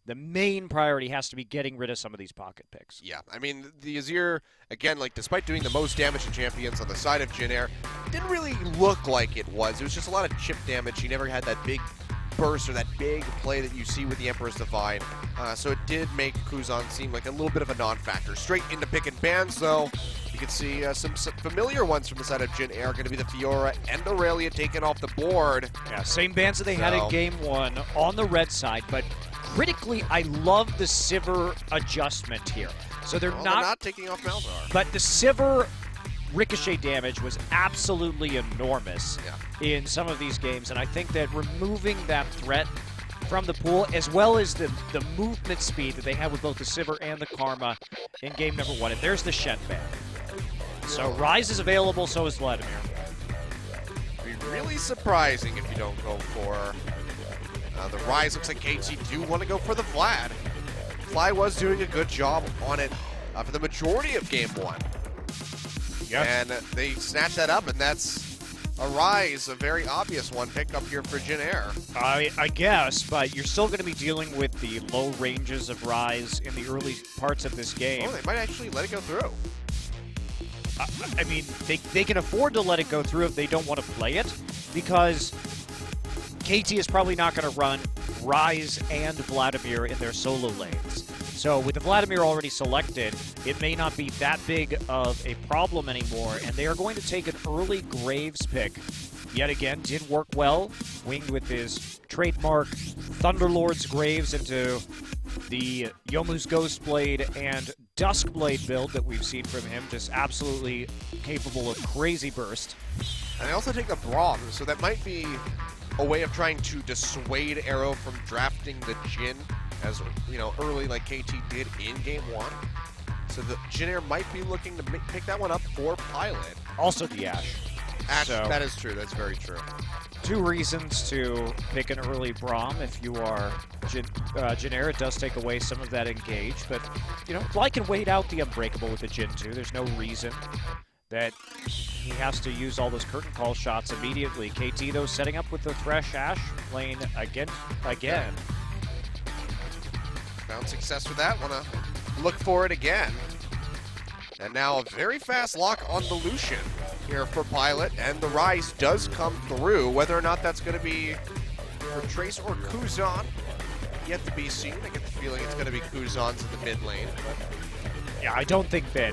the main priority has to be getting rid of some of these pocket picks. Yeah, I mean, the Azir, again, like, despite doing the most damage to champions on the side of JinAir, didn't really look like it was. It was just a lot of chip damage. He never had that big burst or that big play that you see with the Emperor's Divine. So it did make Kuzan seem like a little bit of a non-factor. Straight into pick and bans, though. You can see some familiar ones from the side of JinAir, going to be the Fiora and Aurelia taken off the board. Yeah, same bans that they had in Game 1 on the red side, but critically, I love the Sivir adjustment here. So they're not taking off Malzahar. But the Sivir ricochet damage was absolutely enormous in some of these games, and I think that removing that threat from the pool, as well as the movement speed that they had with both the Sivir and the Karma in game number 1, and there's the Shen ban. So Ryze is available, so is Vladimir. It'd be really surprising if you don't go for the Ryze. Looks like KT do want to go for the Vlad. Fly was doing a good job on it for the majority of game 1. Yep. And they snatched that up, and that's a Ryze, a very obvious one picked up here for JinAir. I guess, but you're still going to be dealing with the low ranges of Ryze in the early parts of this game. Oh, they might actually let it go through. I mean, they can afford to let it go through if they don't want to play it, because KT is probably not going to run Ryze and Vladimir in their solo lanes. So with the Vladimir already selected, it may not be that big of a problem anymore, and they are going to take an early Graves pick. Yet again, did work well, winged with his trademark Thunderlord's Graves into the Yomu's Ghostblade and Duskblade build that we've seen from him, just absolutely capable of crazy burst. And they also take a Braum, so that might be a way of trying to dissuade Arrow from drafting the Jhin, as you know, early like KT did in game 1. So the JinAir might be looking to pick that one up for Pilot. Also the Ashe. Ashe, So, that is true. That's very true. 2 reasons to pick an early Braum if you are JinAir. It does take away some of that engage, but you know, Fly can wait out the Unbreakable with the Jhin too. There's no reason that he has to use all those curtain call shots immediately. KT though setting up with the Thresh Ashe lane again. Found success with that. Want to look for it again. And now a very fast lock on the Lucian here for Pilot, and the Ryze does come through. Whether or not that's going to be for Trace or Kuzan, yet to be seen. I get the feeling it's going to be Kuzan's in the mid lane. Yeah, I don't think that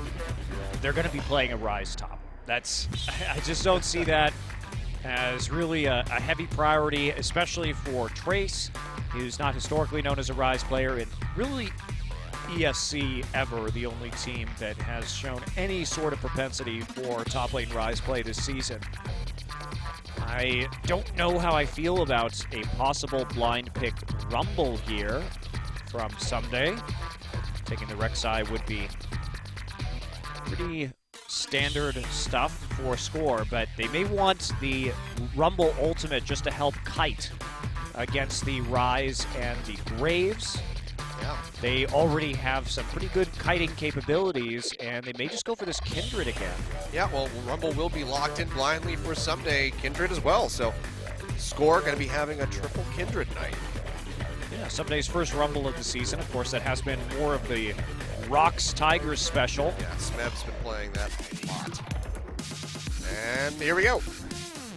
they're going to be playing a Ryze top. I just don't see that as really a heavy priority, especially for Trace, who's not historically known as a Ryze player, and really ESC ever the only team that has shown any sort of propensity for top lane Ryze play this season. I don't know how I feel about a possible blind pick Rumble here from Someday. Taking the Rek'Sai would be pretty standard stuff for score, but they may want the Rumble ultimate just to help kite against the Ryze and the Graves. Yeah. They already have some pretty good kiting capabilities, and they may just go for this Kindred again. Yeah, well, Rumble will be locked in blindly for Someday Kindred as well, so Score going to be having a triple Kindred night. Yeah, Someday's first Rumble of the season. Of course, that has been more of the Rocks Tigers special. Yeah, Smeb's been playing that a lot. And here we go.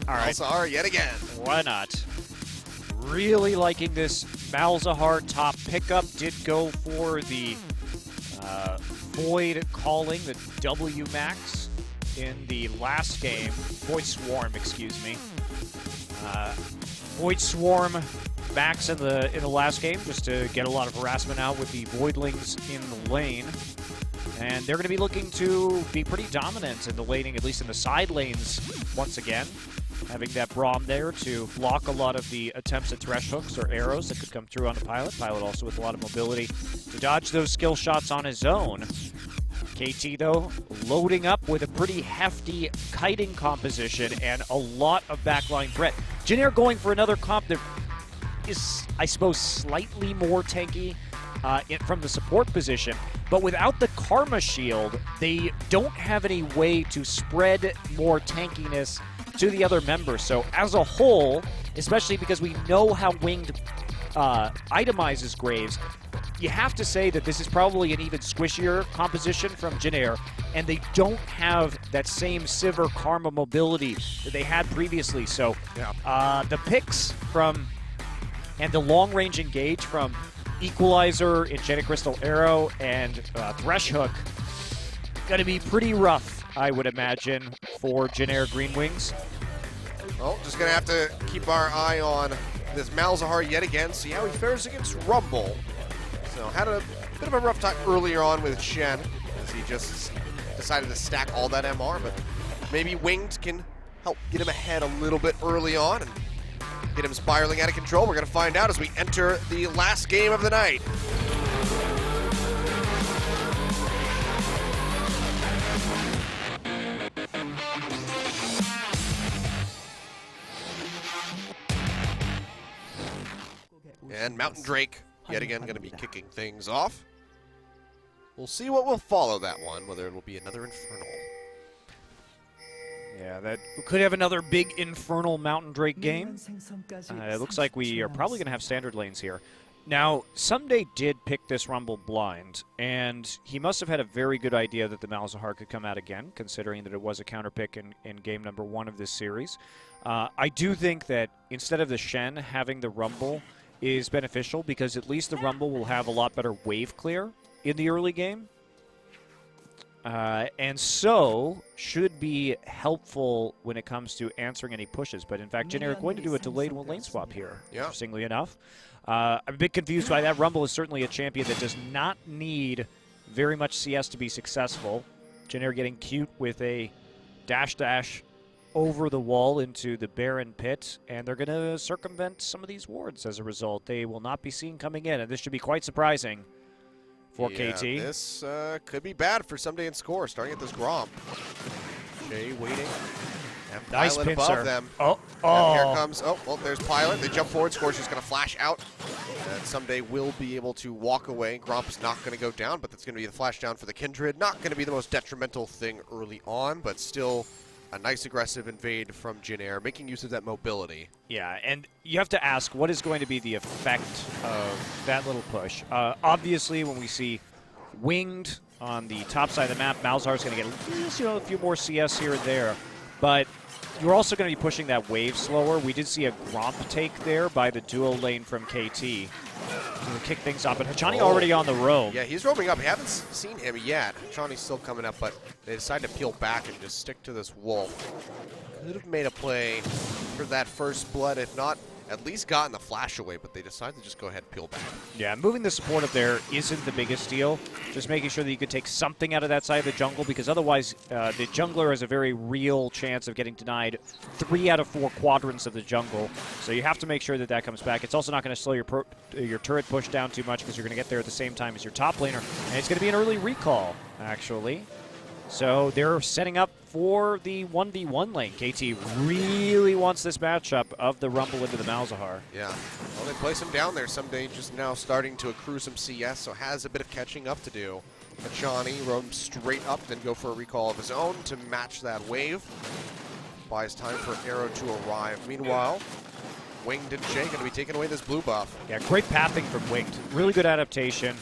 All right. Malzahar yet again. Why not? Really liking this Malzahar top pickup. Did go for the Void calling, the W max in the last game. Void Swarm, excuse me. Void Swarm max in the last game, just to get a lot of harassment out with the Voidlings in the lane. And they're going to be looking to be pretty dominant in the laning, at least in the side lanes once again. Having that Braum there to block a lot of the attempts at Thresh hooks or arrows that could come through on the Pilot. Pilot also with a lot of mobility to dodge those skill shots on his own. KT, though, loading up with a pretty hefty kiting composition and a lot of backline threat. JinAir going for another comp that is, I suppose, slightly more tanky from the support position, but without the Karma Shield, they don't have any way to spread more tankiness to the other members. So as a whole, especially because we know how winged itemizes Graves, you have to say that this is probably an even squishier composition from JinAir, and they don't have that same Sivir Karma mobility that they had previously. So the picks from and the long-range engage from Equalizer, Enchanted Crystal Arrow, and Thresh Hook going to be pretty rough, I would imagine, for JinAir GreenWings. Well, just going to have to keep our eye on this Malzahar yet again, see how he fares against Rumble. So had a bit of a rough time earlier on with Shen, as he just decided to stack all that MR, but maybe Winged can help get him ahead a little bit early on and get him spiraling out of control. We're going to find out as we enter the last game of the night. And Mountain Drake, yet again, going to be kicking things off. We'll see what will follow that one, whether it will be another Infernal. Yeah, that we could have another big Infernal Mountain Drake game. It looks like we are probably going to have standard lanes here. Now, Someday did pick this Rumble blind, and he must have had a very good idea that the Malzahar could come out again, considering that it was a counter pick in game number 1 of this series. I do think that instead of the Shen, having the Rumble is beneficial, because at least the Rumble will have a lot better wave clear in the early game. And so should be helpful when it comes to answering any pushes. But in fact, JinAir are going to do a delayed lane swap here, interestingly enough. I'm a bit confused by that. Rumble is certainly a champion that does not need very much CS to be successful. JinAir getting cute with a dash over the wall into the Baron pit, and they're going to circumvent some of these wards as a result. They will not be seen coming in, and this should be quite surprising for KT. This could be bad for Someday in score, starting at this Grom. Jay waiting. And Nice Pilot pincer. above them. Oh. And here comes, well, there's Pilot. They jump forward, Score's just going to flash out. And Someday will be able to walk away. Gromp's not going to go down, but that's going to be the flash down for the Kindred. Not going to be the most detrimental thing early on, but still a nice aggressive invade from JinAir, making use of that mobility. Yeah, and you have to ask, what is going to be the effect of that little push? Obviously, when we see Winged on the top side of the map, Malzahar is going to get at least, a few more CS here and there. But you're also going to be pushing that wave slower. We did see a Gromp take there by the duo lane from KT to kick things up. And Hachani already on the roam. Yeah, he's roaming up. We haven't seen him yet. Hachani's still coming up, but they decided to peel back and just stick to this wolf. Could have made a play for that first blood, if not at least gotten the flash away, but they decided to just go ahead and peel back. Yeah, moving the support up there isn't the biggest deal. Just making sure that you could take something out of that side of the jungle, because otherwise the jungler has a very real chance of getting denied 3 out of 4 quadrants of the jungle. So you have to make sure that that comes back. It's also not going to slow your turret push down too much, because you're going to get there at the same time as your top laner. And it's going to be an early recall, actually. So they're setting up for the 1v1 lane. KT really wants this matchup of the Rumble into the Malzahar. Yeah, well, they place him down there. Someday just now starting to accrue some CS, so has a bit of catching up to do. Hachani roams straight up, then go for a recall of his own to match that wave. Buys time for Arrow to arrive. Meanwhile, Winged and Jay going to be taking away this blue buff. Yeah, great pathing from Winged. Really good adaptation.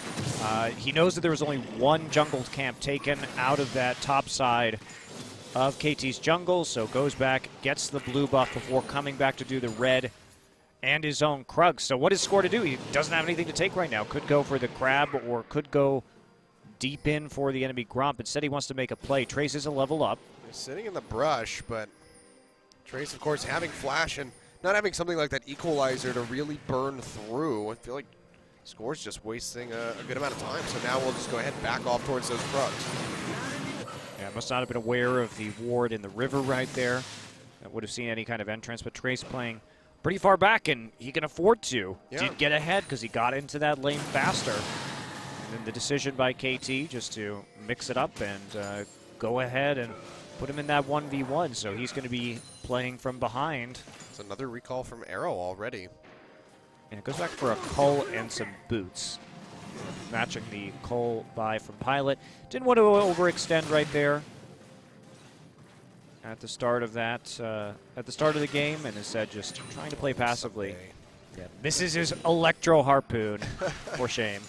He knows that there was only one jungle camp taken out of that top side of KT's jungle, so goes back, gets the blue buff before coming back to do the red and his own Krug. So what is Score to do? He doesn't have anything to take right now. Could go for the crab or could go deep in for the enemy Gromp. Instead, he wants to make a play. Trace is a level up. They're sitting in the brush, but Trace, of course, having flash and not having something like that equalizer to really burn through. I feel like Score's just wasting a good amount of time. So now we'll just go ahead and back off towards those Krugs. Yeah, must not have been aware of the ward in the river right there. That would have seen any kind of entrance, but Trace playing pretty far back, and he can afford to. Yeah. Did get ahead because he got into that lane faster. And then the decision by KT just to mix it up and go ahead and put him in that 1v1. So he's going to be playing from behind. It's another recall from Arrow already. And it goes back for a Cull and some boots. Matching the Cull buy from Pilot. Didn't want to overextend right there at the start of that, at the start of the game, and instead just trying to play passively. Yeah, this is his Electro Harpoon, for shame.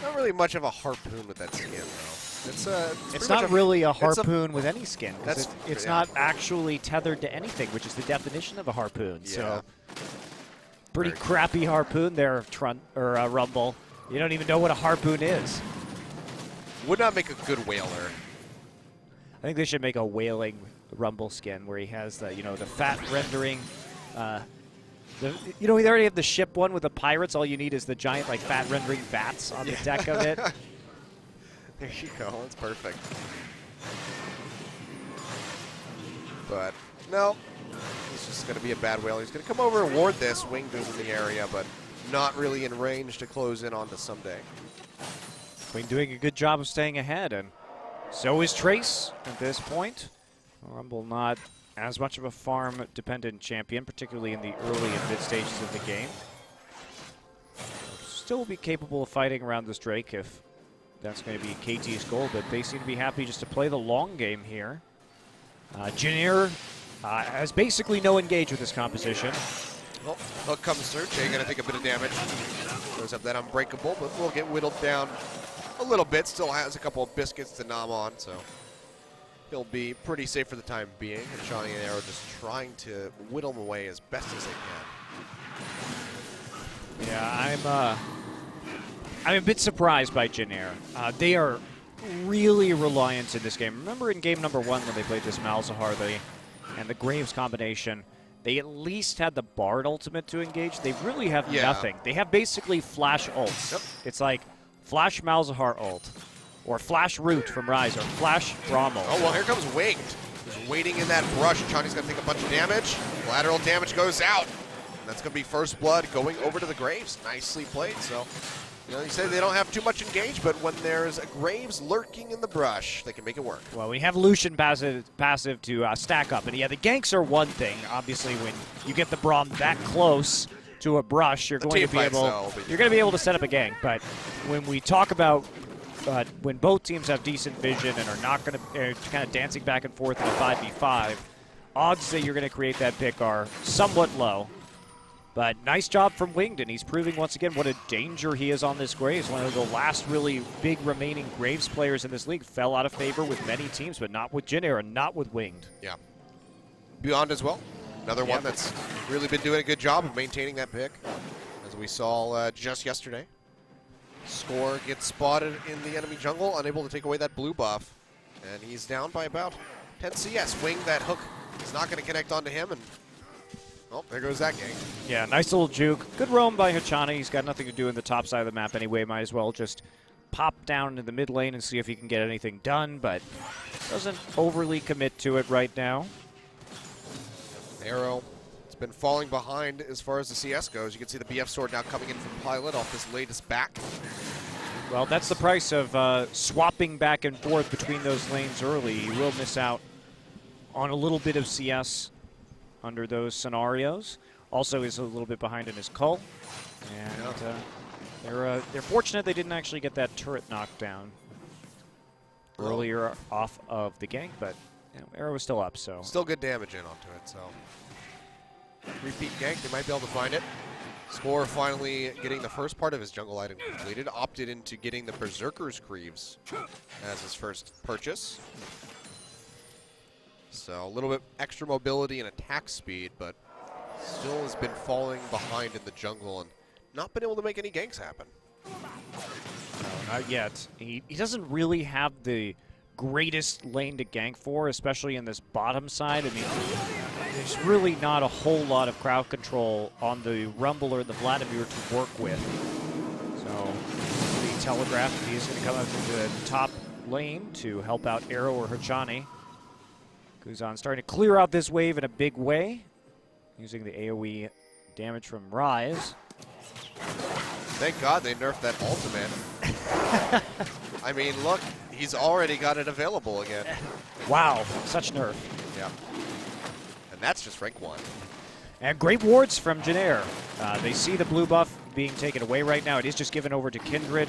Not really much of a harpoon with that skin, though. It's not really a harpoon with any skin. That's It's not actually tethered to anything, which is the definition of a harpoon. Yeah. So, pretty crappy harpoon there, Rumble. You don't even know what a harpoon is. Would not make a good whaler. I think they should make a whaling Rumble skin where he has the, the fat rendering. They already have the ship one with the pirates. All you need is the giant, fat rendering vats on the deck of it. There you go. That's perfect. But, no. It's just going to be a bad whaler. He's going to come over and ward this. Winged is in the area, but not really in range to close in on to someday. Wing doing a good job of staying ahead, and so is Trace at this point. Rumble not as much of a farm-dependent champion, particularly in the early and mid stages of the game. Still will be capable of fighting around this Drake if that's going to be KT's goal, but they seem to be happy just to play the long game here. JinAir has basically no engage with this composition. Well, hook comes through. Jay going to take a bit of damage. Goes up that unbreakable, but will get whittled down a little bit. Still has a couple of biscuits to nom on, so he'll be pretty safe for the time being. And Shawnee and Arrow just trying to whittle him away as best as they can. Yeah, I'm a bit surprised by JinAir. They are really reliant in this game. Remember in game number 1 when they played this Malzahar and the Graves combination, they at least had the Bard ultimate to engage. They really have nothing. They have basically flash ults. Yep. It's like flash Malzahar ult, or flash Root from Ryze, or flash Rommel. Oh, well, here comes Winged. He's waiting in that brush. Chani's going to take a bunch of damage. Lateral damage goes out. And that's going to be first blood going over to the Graves. Nicely played. So, you say they don't have too much engage, but when there's a Graves lurking in the brush, they can make it work. Well, we have Lucian passive to stack up. And yeah, the ganks are one thing. Obviously, when you get the Braum that close to a brush, you're going to be able to set up a gank. But when we talk about when both teams have decent vision and are not going to kind of dancing back and forth in a 5v5, odds that you're going to create that pick are somewhat low. But nice job from Winged, and he's proving once again what a danger he is on this Graves. One of the last really big remaining Graves players in this league. Fell out of favor with many teams, but not with JinAir and not with Winged. Yeah. Beyond as well. Another one that's really been doing a good job of maintaining that pick, as we saw just yesterday. Score gets spotted in the enemy jungle, unable to take away that blue buff. And he's down by about 10 CS. Wing, that hook is not going to connect onto him, and oh, there goes that gang. Yeah, nice little juke. Good roam by Hachani. He's got nothing to do in the top side of the map anyway. Might as well just pop down into the mid lane and see if he can get anything done, but doesn't overly commit to it right now. Arrow has been falling behind as far as the CS goes. You can see the BF sword now coming in from Pilot off this latest back. Well, that's the price of swapping back and forth between those lanes early. You will miss out on a little bit of CS under those scenarios. Also, he's a little bit behind in his cull. And they're fortunate they didn't actually get that turret knocked down earlier off of the gank, but Arrow was still up, so. Still good damage in onto it, so. Repeat gank, they might be able to find it. Score finally getting the first part of his jungle item completed. Opted into getting the Berserker's Greaves as his first purchase. So a little bit extra mobility and attack speed, but still has been falling behind in the jungle and not been able to make any ganks happen. No, not yet. He doesn't really have the greatest lane to gank for, especially in this bottom side. I mean, there's really not a whole lot of crowd control on the Rumble or the Vladimir to work with. So, the telegraph, he's going to come up into the top lane to help out Arrow or Hachani. Guzan starting to clear out this wave in a big way, using the AoE damage from Ryze. Thank God they nerfed that ultimate. I mean, look, he's already got it available again. Wow, such nerf. Yeah. And that's just rank 1. And great wards from JinAir. They see the blue buff being taken away right now. It is just given over to Kindred.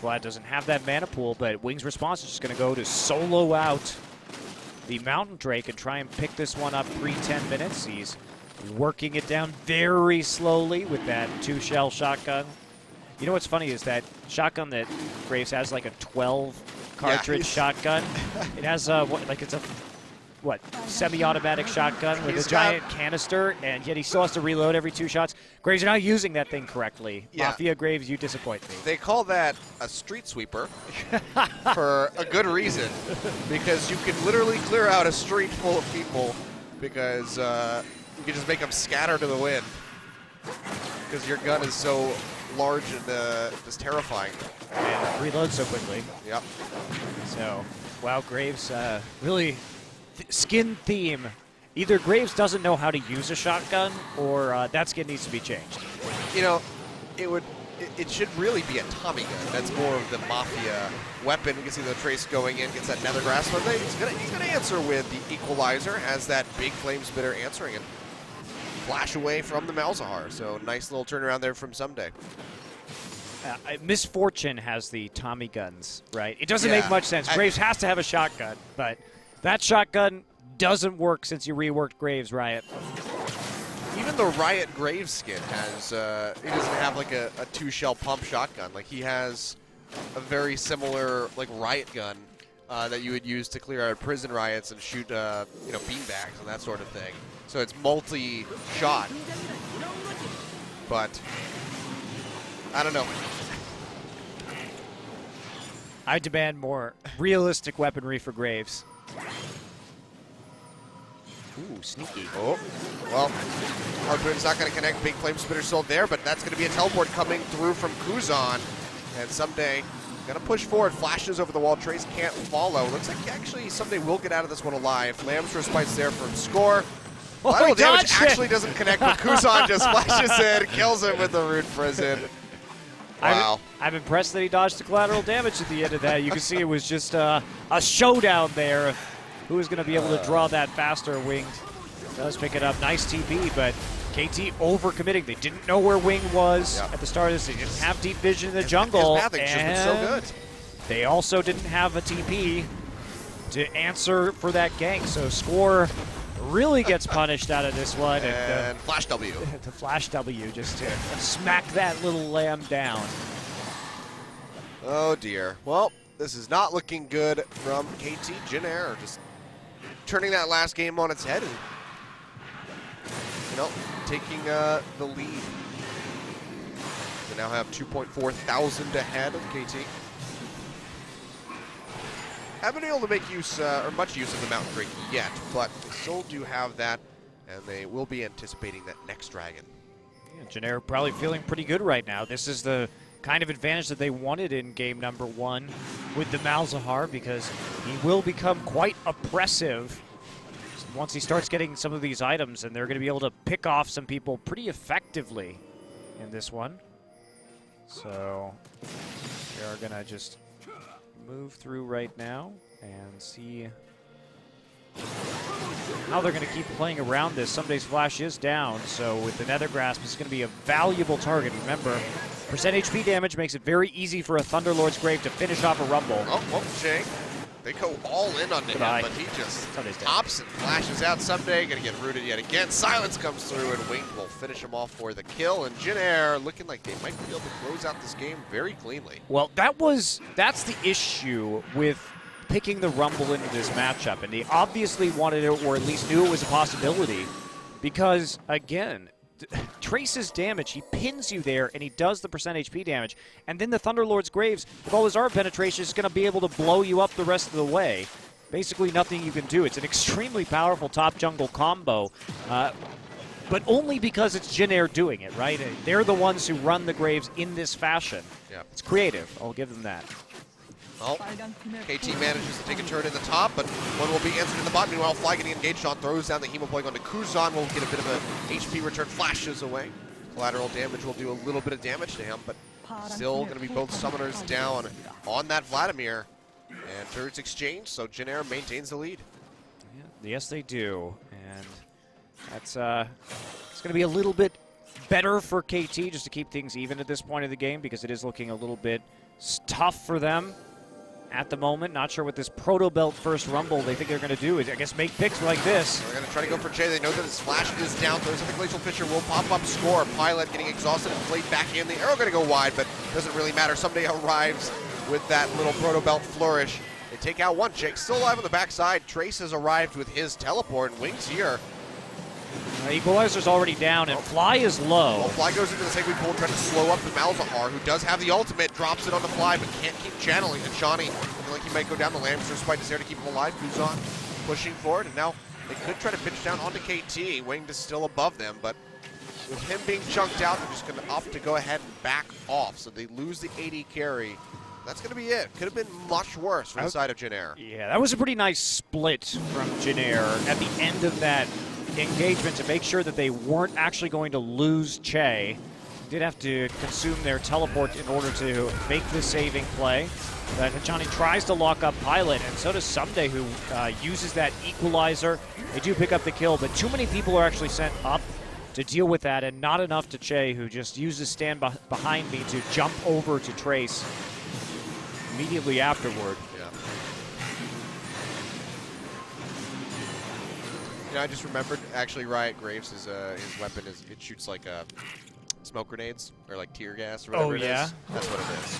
Vlad doesn't have that mana pool, but Wing's response is just going to go to solo out the Mountain Drake and try and pick this one up pre-10 minutes. He's working it down very slowly with that 2-shell shotgun. You know what's funny is that shotgun that Graves has, like a 12 cartridge shotgun. It has it's a semi-automatic shotgun with a giant canister, and yet he still has to reload every 2 shots. Graves, you're not using that thing correctly. Yeah. Mafia Graves, you disappoint me. They call that a street sweeper for a good reason, because you can literally clear out a street full of people because you can just make them scatter to the wind because your gun is so large and just terrifying. And reload so quickly. Yep. So, wow, Graves really skin theme. Either Graves doesn't know how to use a shotgun, or that skin needs to be changed. You know, it should really be a Tommy gun. That's more of the Mafia weapon. You can see the Trace going in, gets that nether grasp, but he's gonna answer with the equalizer, has that big flame spitter answering it. Flash away from the Malzahar. So nice little turnaround there from Someday. Misfortune has the Tommy guns, right? It doesn't make much sense. Graves has to have a shotgun, but that shotgun doesn't work since you reworked Graves, Riot. Even the Riot Graves skin has, he doesn't have like a 2-shell pump shotgun. Like he has a very similar like Riot gun that you would use to clear out prison riots and shoot, beanbags and that sort of thing. So it's multi-shot. But I don't know. I demand more realistic weaponry for Graves. Ooh, sneaky. Oh, well, Harpoon's not going to connect. Big Flame Spitter still there, but that's going to be a teleport coming through from Kuzan. And Someday going to push forward. Flashes over the wall. Trace can't follow. Looks like actually Someday will get out of this one alive. Lamb's Respite's there from Score. Lateral damage actually doesn't connect, but Kuzan just flashes in, kills him with the Root Prison. Wow. I'm impressed that he dodged the collateral damage at the end of that. You can see it was just a showdown there. Who is going to be able to draw that faster? Winged does pick it up. Nice TP, but KT overcommitting. They didn't know where Wing was at the start of this. They didn't have deep vision in the jungle. And so good. They also didn't have a TP to answer for that gank. So Score really gets punished out of this one. And Flash W. The Flash W just to smack that little lamb down. Oh, dear. Well, this is not looking good from KT. JinAir just turning that last game on its head and, taking the lead. They now have 2.4 thousand ahead of KT. Haven't been able to make use, or much use of the Mountain Drake yet, but they still do have that, and they will be anticipating that next dragon. Yeah, JinAir probably feeling pretty good right now. This is the kind of advantage that they wanted in game number 1 with the Malzahar, because he will become quite oppressive once he starts getting some of these items, and they're going to be able to pick off some people pretty effectively in this one. So they are going to just move through right now and see how they're going to keep playing around this. Someday's flash is down, so with the Nether Grasp, it's going to be a valuable target. Remember, percent HP damage makes it very easy for a Thunderlord's Grave to finish off a Rumble. Oh, Shank. They go all in on him, but he just hops and flashes out. Someday going to get rooted yet again. Silence comes through, and Wink will finish him off for the kill. And JinAir looking like they might be able to close out this game very cleanly. Well, that's the issue with picking the Rumble into this matchup, and they obviously wanted it, or at least knew it was a possibility, because, again, Trace's damage, he pins you there, and he does the percent HP damage, and then the Thunderlord's Graves, with all his art penetration, is going to be able to blow you up the rest of the way. Basically nothing you can do. It's an extremely powerful top jungle combo, but only because it's JinAir doing it, right? They're the ones who run the Graves in this fashion. Yep. It's creative. I'll give them that. Well, KT manages to take a turn in the top, but one will be answered in the bottom. Meanwhile, Fly getting engaged on, throws down the Hemoplague onto Kuzan, will get a bit of a HP return, flashes away. Collateral damage will do a little bit of damage to him, but still going to be both summoners down on that Vladimir. And turrets exchange, so JinAir maintains the lead. Yeah, yes, they do. And that's it's going to be a little bit better for KT just to keep things even at this point of the game, because it is looking a little bit tough for them. at the moment. Not sure what this Proto Belt first Rumble they think they're going to do. I guess make picks like this. They're going to try to go for Jay. They know that his flash is down. Throws at the Glacial Fissure. Will pop up score. Pilot getting exhausted and played back in. The arrow going to go wide, but doesn't really matter. Someday arrives with that little Proto Belt flourish. They take out one. Jake's still alive on the backside. Trace has arrived with his teleport, and Wings here. Equalizer's already down, and Fly is low. Well, Fly goes into the Segway pool, trying to slow up the Malzahar, who does have the ultimate, drops it on the Fly, but can't keep channeling. And Shawnee, looking like he might go down the Lambster, Spite is there to keep him alive. Guzan pushing forward, and now they could try to pitch down onto KT. Winged is still above them, but with him being chunked out, they're just going to opt to go ahead and back off. So they lose the AD carry. That's going to be it. Could have been much worse from the side of JinAir. Yeah, that was a pretty nice split from JinAir at the end of that engagement to make sure that they weren't actually going to lose Che. Did have to consume their teleport in order to make the saving play. But Johnny tries to lock up Pilot, and so does Someday, who uses that equalizer. They do pick up the kill, but too many people are actually sent up to deal with that, and not enough to Che, who just uses stand behind me to jump over to Trace immediately afterward. Yeah. You know, I just remembered, actually, Riot Graves, his weapon, it shoots like smoke grenades, or like tear gas, or whatever it is. That's what it is.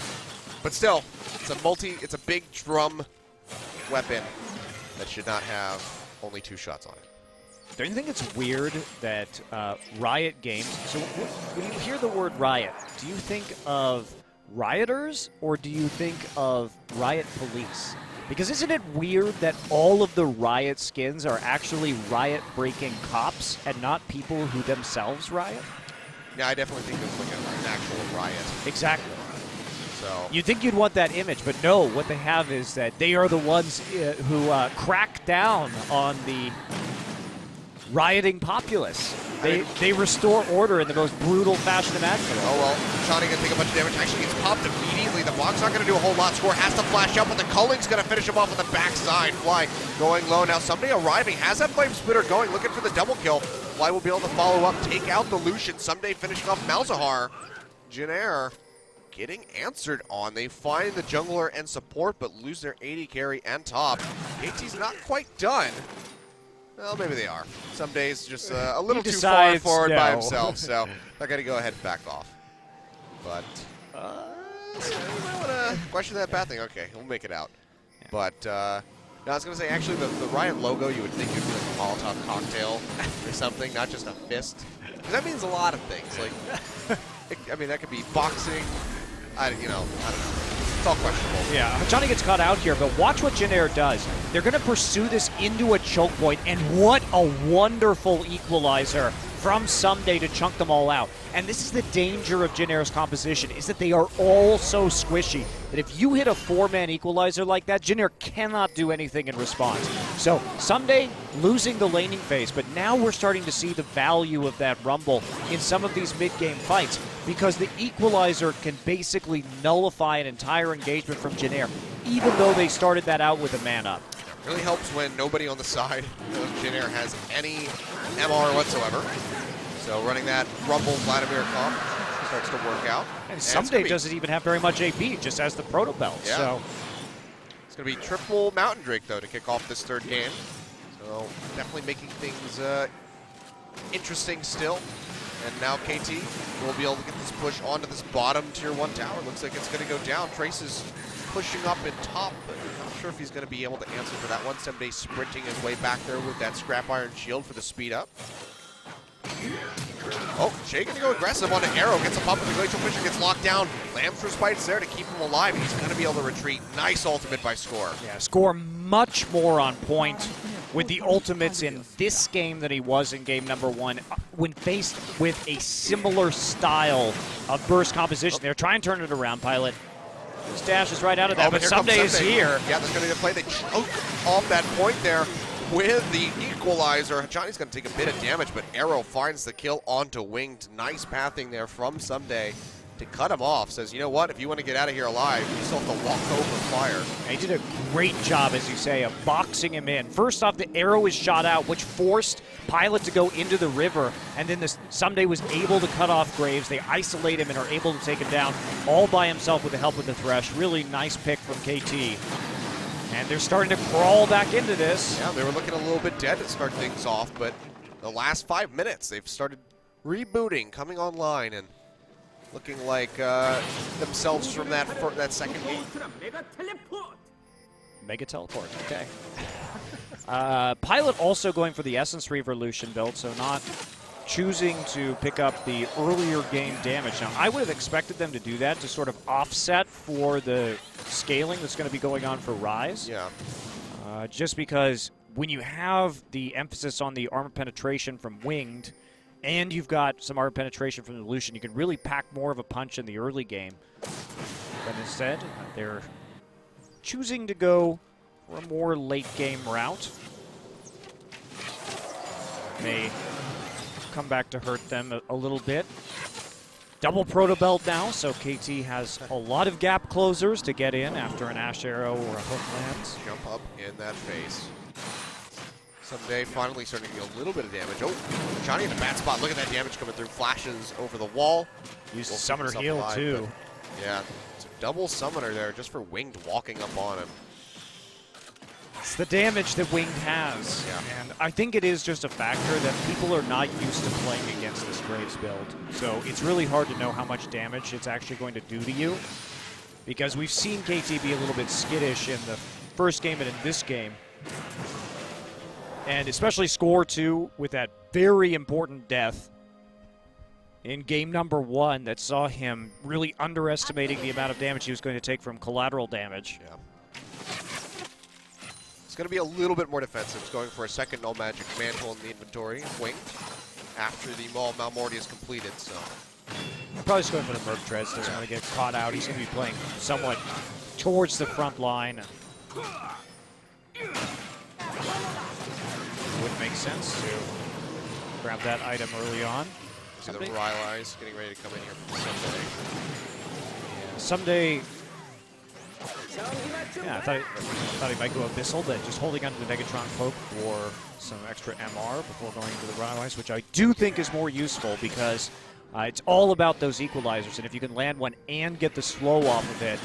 But still, it's a big drum weapon that should not have only 2 shots on it. Don't you think it's weird that Riot Games, so when you hear the word Riot, do you think of rioters, or do you think of Riot Police? Because isn't it weird that all of the Riot skins are actually riot-breaking cops and not people who themselves riot? Yeah, I definitely think it's like an actual riot. Exactly. So You'd think you'd want that image, but no, what they have is that they are the ones who crack down on the rioting populace. They restore order in the most brutal fashion imaginable. Oh well, Shawnee gonna take a bunch of damage. Actually gets popped immediately. The Bog's not gonna do a whole lot. Score has to flash up, but the Culling's gonna finish him off on the backside. Fly going low. Now Someday arriving, has that Flame Splitter going, looking for the double kill. Fly will be able to follow up, take out the Lucian. Someday finishing off Malzahar. JinAir getting answered on. They find the jungler and support, but lose their AD carry and top. KT's not quite done. Well, maybe they are. Some days just a little too far forward by himself, so they're going to go ahead and back off. But, so we might want to question that bad thing. Okay, we'll make it out. Yeah. But, no, I was going to say, actually, the Riot logo, you would think it would be like a Molotov cocktail or something, not just a fist. Because that means a lot of things. Like, I mean, that could be boxing. I don't know. It's all questionable. Yeah, Johnny gets caught out here, but watch what JinAir does. They're going to pursue this into a choke point, and what a wonderful equalizer from Someday to chunk them all out. And this is the danger of JinAir's composition, is that they are all so squishy that if you hit a 4-man equalizer like that, JinAir cannot do anything in response. So Someday losing the laning phase, but now we're starting to see the value of that Rumble in some of these mid-game fights, because the equalizer can basically nullify an entire engagement from JinAir, even though they started that out with a man up. It really helps when nobody on the side of JinAir has any MR whatsoever. So running that Rumble Vladimir comp starts to work out. And Someday doesn't even have very much AP, just has the Proto Belt. Yeah. So it's going to be triple Mountain Drake, though, to kick off this third game. So definitely making things interesting still. And now KT will be able to get this push onto this bottom tier 1 tower. Looks like it's going to go down. Trace is pushing up in top, but I'm not sure if he's going to be able to answer for that one. Someday sprinting his way back there with that Scrap Iron Shield for the speed up. Oh, Jay going to go aggressive on an arrow. Gets a pump, and the Glacial Fissure gets locked down. Lambster Spite's there to keep him alive. He's going to be able to retreat. Nice ultimate by Score. Yeah, Score much more on point with the ultimates in this game than he was in game number 1 when faced with a similar style of burst composition. They're trying to turn it around, Pilot. Stash is right out of that, but Someday is here. Yeah, there's going to be a play. They choke off that point there with the equalizer. Johnny's going to take a bit of damage, but Arrow finds the kill onto Winged. Nice pathing there from Someday. to cut him off. Says, you know what, if you want to get out of here alive, you still have to walk over fire. He did a great job, as you say, of boxing him in. First off, the arrow is shot out, which forced Pilot to go into the river, and then Someday was able to cut off Graves. They isolate him and are able to take him down all by himself with the help of the Thresh. Really nice pick from KT. And they're starting to crawl back into this. Yeah, they were looking a little bit dead to start things off, but the last 5 minutes, they've started rebooting, coming online, and looking like themselves from that second game. Mega teleport, okay. Pilot also going for the Essence Revolution build, so not choosing to pick up the earlier game damage. Now, I would have expected them to do that to sort of offset for the scaling that's going to be going on for Rise. Yeah. Just because when you have the emphasis on the armor penetration from Winged, and you've got some armor penetration from the Lucian, you can really pack more of a punch in the early game. But instead, they're choosing to go for a more late game route. May come back to hurt them a little bit. Double proto belt now, so KT has a lot of gap closers to get in after an Ash Arrow or a hook lands. Jump up in that face. Someday finally starting to get a little bit of damage. Oh, Johnny in a bad spot. Look at that damage coming through. Flashes over the wall. Used Summoner Heal too. Yeah, it's a double Summoner there just for Winged walking up on him. It's the damage that Winged has. Yeah. And I think it is just a factor that people are not used to playing against this Graves build. So it's really hard to know how much damage it's actually going to do to you. Because we've seen KT be a little bit skittish in the first game and in this game. And especially score 2 with that very important death in game number 1 that saw him really underestimating the amount of damage he was going to take from collateral damage. Yeah. It's going to be a little bit more defensive. It's going for a second Null Magic Mantle in the inventory, Winged, after the Maul Malmorty is completed, so. Probably just going for the Merc Treads. Doesn't want to get caught out. He's going to be playing somewhat towards the front line. Would make sense to grab that item early on. See the Rylai's getting ready to come in here from Someday. Yeah, I thought he might go Abyssal, but just holding onto the Negatron Cloak for some extra MR before going into the Rylai's, which I do think is more useful because it's all about those equalizers, and if you can land one and get the slow off of it,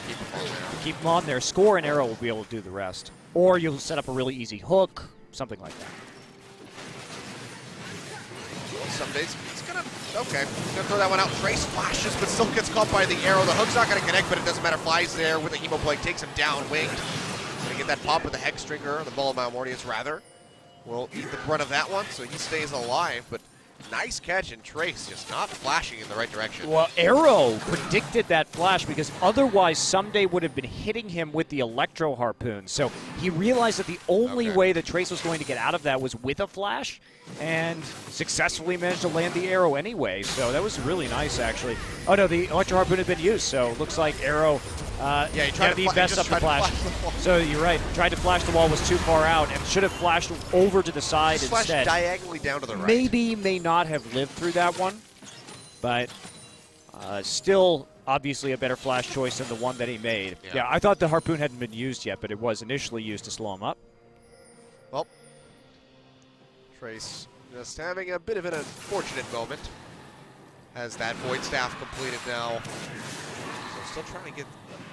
keep them on there. Score and Arrow will be able to do the rest. Or you'll set up a really easy hook, something like that. Some days it's gonna throw that one out. Trace flashes, but still gets caught by the arrow. The hook's not gonna connect, but it doesn't matter. Flies there with a Hemoplague, takes him down. Winged. Gonna get that pop with the Hex Trigger, the Ball of Malmortius rather. Will eat the brunt of that one, so he stays alive. But nice catch, and Trace just not flashing in the right direction. Well, Arrow predicted that flash because otherwise Someday would have been hitting him with the Electro Harpoon. So he realized that the only way that Trace was going to get out of that was with a flash, and successfully managed to land the arrow anyway. So that was really nice, actually. Oh no, the Electro Harpoon had been used, so it looks like Arrow he tried to messed up the flash. So you're right, tried to flash the wall, was too far out, and should have flashed over to the side Just instead. Flashed diagonally down to the right. Maybe may not have lived through that one, but still obviously a better flash choice than the one that he made. Yeah, I thought the Harpoon hadn't been used yet, but it was initially used to slow him up. Well, Trace just having a bit of an unfortunate moment. Has that Void Staff completed now. So still trying to get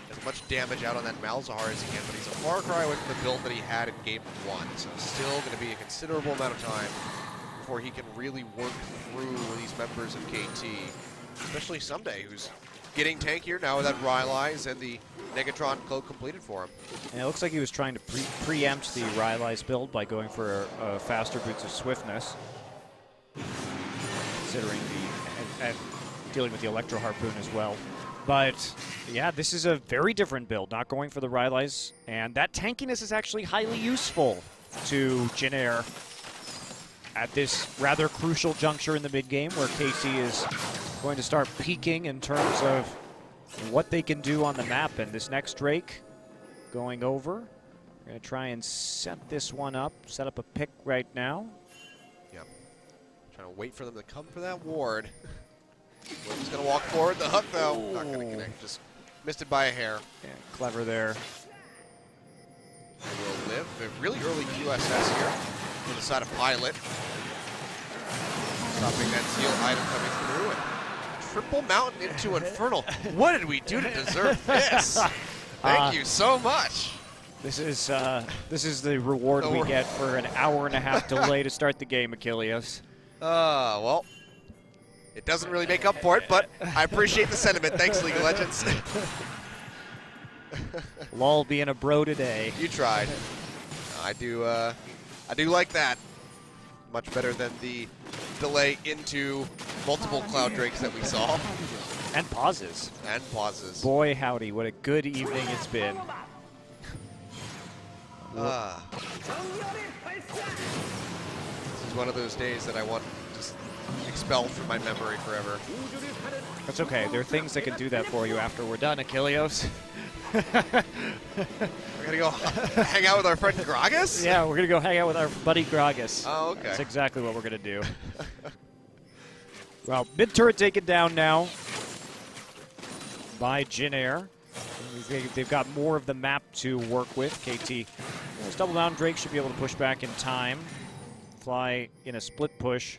as much damage out on that Malzahar as he can, but he's a far cry away from the build that he had in game 1. So still going to be a considerable amount of time before he can really work through these members of KT. Especially Someday, who's getting tankier now with that Rylai's and the Negatron Cloak completed for him. And it looks like he was trying to preempt the Rylai's build by going for faster Boots of Swiftness, considering and dealing with the Electro Harpoon as well. But yeah, this is a very different build, not going for the Rylai's, and that tankiness is actually highly useful to JinAir at this rather crucial juncture in the mid-game where KT is going to start peaking in terms of what they can do on the map. And this next Drake going over. We're going to try and set this one up, set up a pick right now. Yep. Trying to wait for them to come for that ward. He's going to walk forward. The hook, though, not going to connect. Just missed it by a hair. Yeah, clever there. Will live. A really early QSS here on the side of Pilot. Stopping that seal item coming through. And triple mountain into Infernal. What did we do to deserve this? Thank you so much. This is the reward we get for an hour-and-a-half delay to start the game, Achilles. Well, it doesn't really make up for it, but I appreciate the sentiment. Thanks, League of Legends. LoL being a bro today. You tried. I do like that. Much better than the delay into multiple Cloud Drakes that we saw. And pauses. And pauses. Boy, howdy, what a good evening it's been. This is one of those days that I want just expelled from my memory forever. That's okay. There are things that can do that for you after we're done, Achilles. We're gonna go hang out with our friend Gragas? Yeah, we're gonna go hang out with our buddy Gragas. Oh, okay. That's exactly what we're gonna do. Well, mid turret taken down now by JinAir. They've got more of the map to work with. KT, this double down Drake should be able to push back in time. Fly in a split push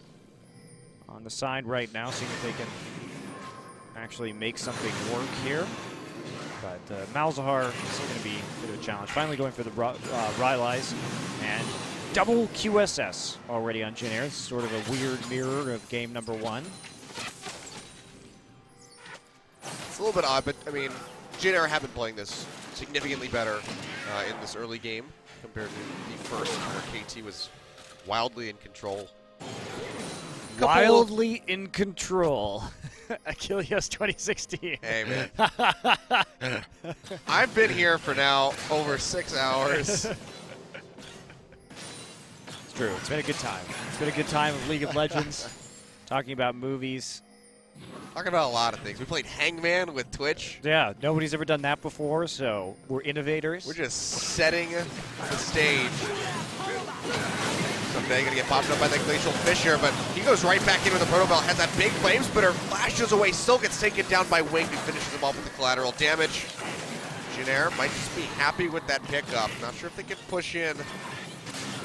on the side right now, seeing if they can actually make something work here. But Malzahar is still going to be a bit of a challenge. Finally going for the Rylai's, and double QSS already on JinAir. It's sort of a weird mirror of game number 1. It's a little bit odd, but I mean, JinAir have been playing this significantly better in this early game compared to the first, where KT was wildly in control. Wildly in control. Achilles 2016. Hey, man. I've been here for now over 6 hours. It's true. It's been a good time. It's been a good time of League of Legends, talking about movies. Talking about a lot of things. We played Hangman with Twitch. Yeah, nobody's ever done that before, so we're innovators. We're just setting the stage. Someday gonna get popped up by the Glacial Fisher, but he goes right back in with the Proto Belt, has that big flame spitter, flashes away, still gets taken down by Wing, who finishes him off with the collateral damage. JinAir might just be happy with that pickup. Not sure if they can push in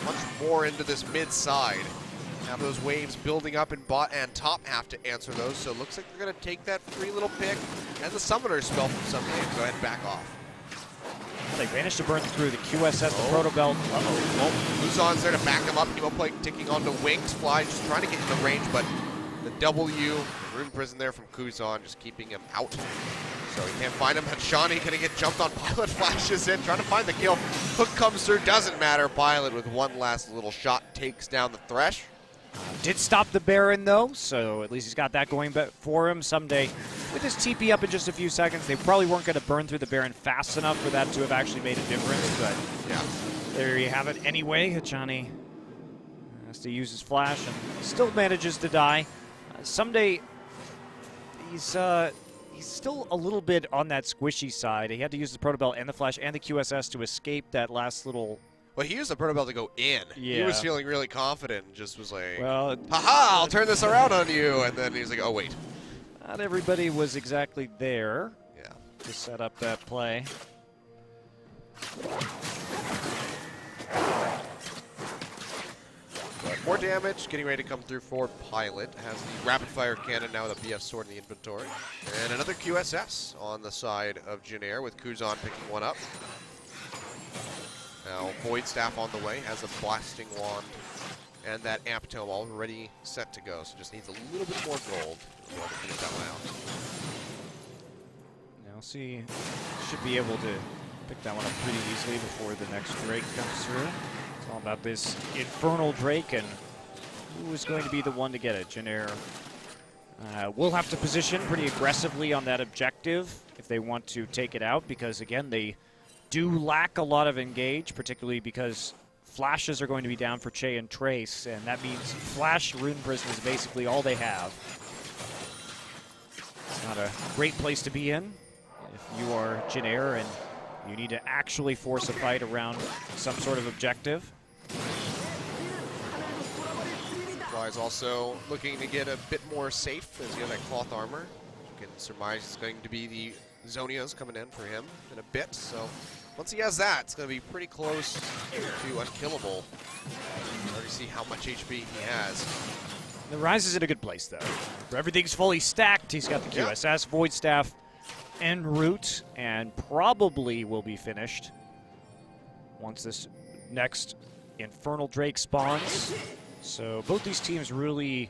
much more into this mid side. Have those waves building up in bot and top have to answer those, so it looks like they're gonna take that free little pick and the Summoner spell from some games. Go ahead and back off. They managed to burn through the QSS, the Proto Belt. Well, Luzon's there to back him up. Hemo play ticking onto Wings. Fly just trying to get in the range, but the W, Rune Prison there from Kuzan, just keeping him out. So he can't find him. Hachani gonna get jumped on. Pilot flashes in, trying to find the kill. Hook comes through, doesn't matter. Pilot with one last little shot takes down the Thresh. Did stop the Baron, though, so at least he's got that going for him. Someday, with his TP up in just a few seconds, they probably weren't going to burn through the Baron fast enough for that to have actually made a difference, but yeah, there you have it. Anyway, Hachani has to use his flash and still manages to die. Someday, he's still a little bit on that squishy side. He had to use the Proto Belt and the flash and the QSS to escape that last little... Well, he used the Proto Belt to go in. Yeah. He was feeling really confident and just was like, well, haha, I'll turn this around on you. And then he was like, oh, wait. Not everybody was exactly there Yeah. to set up that play. But more damage, getting ready to come through for Pilot. Has the rapid fire cannon now with a BF sword in the inventory. And another QSS on the side of JinAir with Kuzan picking one up. Now Void Staff on the way, has a blasting wand and that amp tome already set to go. So just needs a little bit more gold to be able to finish that one out. Now see, should be able to pick that one up pretty easily before the next Drake comes through. It's all about this Infernal Drake and who is going to be the one to get it. JinAir will have to position pretty aggressively on that objective if they want to take it out, because again, they do lack a lot of engage, particularly because flashes are going to be down for Che and Trace, and that means flash Rune Prison is basically all they have. It's not a great place to be in if you are JinAir and you need to actually force a fight around some sort of objective. Fly Fly's also looking to get a bit more safe as he has that cloth armor. You can surmise it's going to be the Zonias coming in for him in a bit. So once he has that, it's going to be pretty close to unkillable. Already see how much HP he has. The Ryze is in a good place, though. Everything's fully stacked. He's got the QSS, Void Staff, and Root, and probably will be finished once this next Infernal Drake spawns. So both these teams really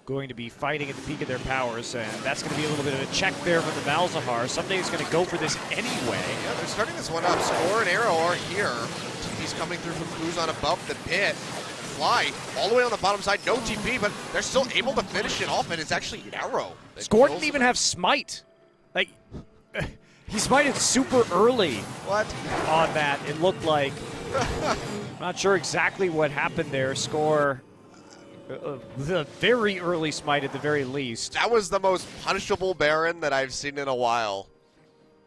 going to be fighting at the peak of their powers, and that's going to be a little bit of a check there from the Malzahar. Someday he's going to go for this anyway. Yeah, they're starting this one up. Score and Arrow are here. TP's coming through from Kuzan above the pit. Fly all the way on the bottom side, no TP, but they're still able to finish it off, and it's actually Arrow. Score didn't even have Smite. Like, he smited super early. What? On that, it looked like. I'm not sure exactly what happened there. Score, the very early smite at the very least. That was the most punishable Baron that I've seen in a while.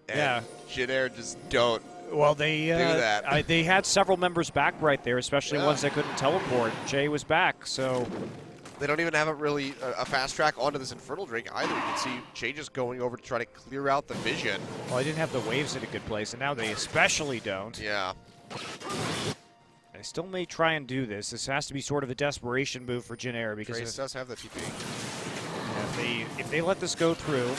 And yeah. JinAir just don't. Well, they do that. They had several members back right there, especially ones that couldn't teleport. Jay was back, so. They don't even have a fast track onto this Infernal Drake either. You can see Jay just going over to try to clear out the vision. Well, they didn't have the waves in a good place, and now they especially don't. Yeah. They still may try and do this. This has to be sort of a desperation move for JinAir because Trace does have the TP. If they let this go through,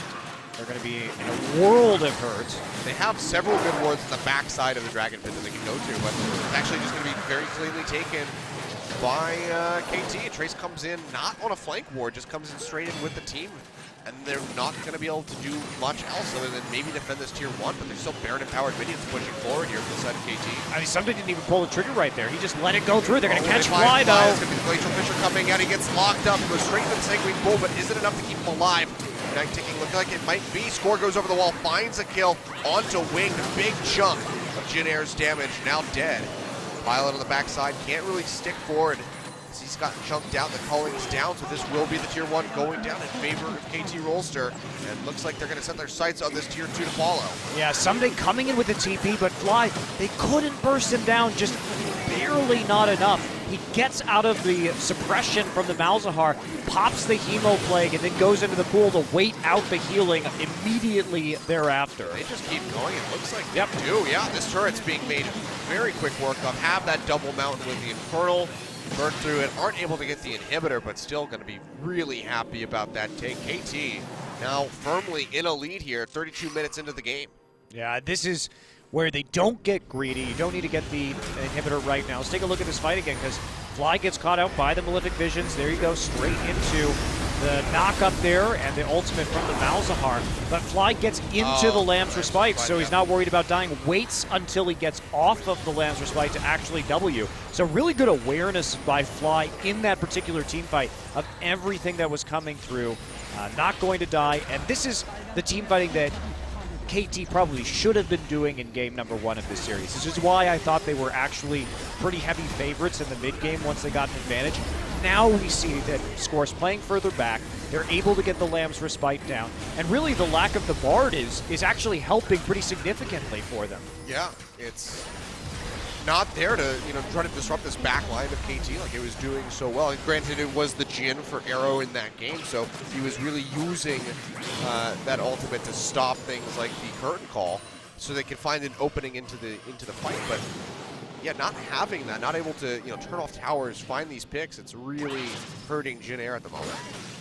they're going to be in a world of hurt. They have several good wards on the backside of the Dragon Pit that they can go to, but it's actually just going to be very cleanly taken by KT. Trace comes in not on a flank ward, just comes in straight in with the team, and they're not going to be able to do much else other than maybe defend this tier 1, but they're still Baron empowered minions pushing forward here for the side of KT. I mean, somebody didn't even pull the trigger right there. He just let it go through. They're going to catch Fly, though. It's going to be the Glacial Fisher coming out. He gets locked up, goes straight into the Sanguine Bull, but is it enough to keep him alive? Night ticking, looking like it might be. Score goes over the wall, finds a kill onto Wing. Big chunk of JinAir's damage, now dead. Pilot on the backside, can't really stick forward. He's gotten chunked out, the calling is down, so this will be the tier 1 going down in favor of KT Rolster. And looks like they're going to set their sights on this tier 2 to follow. Yeah, Someday coming in with the TP, but Fly, they couldn't burst him down, just barely not enough. He gets out of the suppression from the Malzahar, pops the Hemo Plague, and then goes into the pool to wait out the healing immediately thereafter. They just keep going, it looks like they do. Yeah, this turret's being made very quick work of. Have that double mountain with the Infernal. Burn through it, aren't able to get the inhibitor, but still going to be really happy about that take. KT now firmly in a lead here, 32 minutes into the game. Yeah, this is where they don't get greedy. You don't need to get the inhibitor right now. Let's take a look at this fight again, because Fly gets caught out by the Malefic Visions. There you go, straight into the knock up there and the ultimate from the Malzahar. But Fly gets into the Lamb's Respite, so he's not worried about dying. Waits until he gets off of the Lamb's Respite to actually W. So really good awareness by Fly in that particular team fight of everything that was coming through. Not going to die, and this is the team fighting that KT probably should have been doing in game number 1 of this series. This is why I thought they were actually pretty heavy favorites in the mid-game once they got an advantage. Now we see that Score's playing further back. They're able to get the Lamb's Respite down. And really the lack of the Bard is actually helping pretty significantly for them. Yeah, it's not there to try to disrupt this back line of KT like it was doing so well. And granted, it was the Jin for Arrow in that game, so he was really using that ultimate to stop things like the curtain call, so they could find an opening into the fight. But yeah, not having that, not able to turn off towers, find these picks, it's really hurting JinAir at the moment.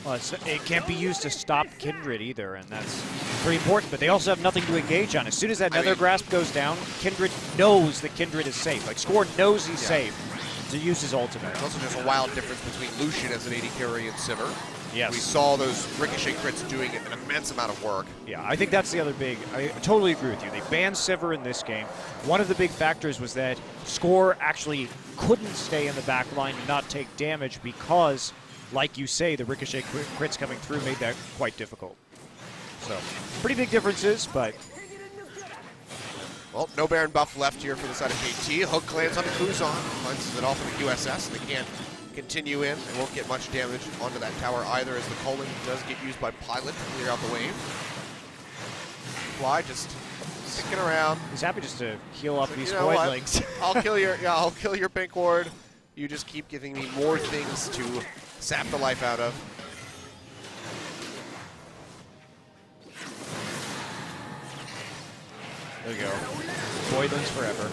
Well, it can't be used to stop Kindred either, and that's pretty important. But they also have nothing to engage on. As soon as that Nether Grasp goes down, Kindred knows that Kindred is safe. Like, Score knows he's safe to use his ultimate. There's also just a wild difference between Lucian as an AD carry and Sivir. Yes. We saw those Ricochet crits doing an immense amount of work. Yeah, I think that's the other big. I totally agree with you. They banned Sivir in this game. One of the big factors was that Score actually couldn't stay in the back line and not take damage because, like you say, the Ricochet crits coming through made that quite difficult. So, pretty big differences, but... Well, no Baron buff left here for the side of KT. Hook lands on the Kuzan, punches it off of the QSS. They can't continue in. They won't get much damage onto that tower either, as the culling does get used by Pilot to clear out the wave. Fly just sticking around. He's happy just to heal up these voidlings. I'll kill your pink ward. You just keep giving me more things to sap the life out of. There we go. Boydlands forever.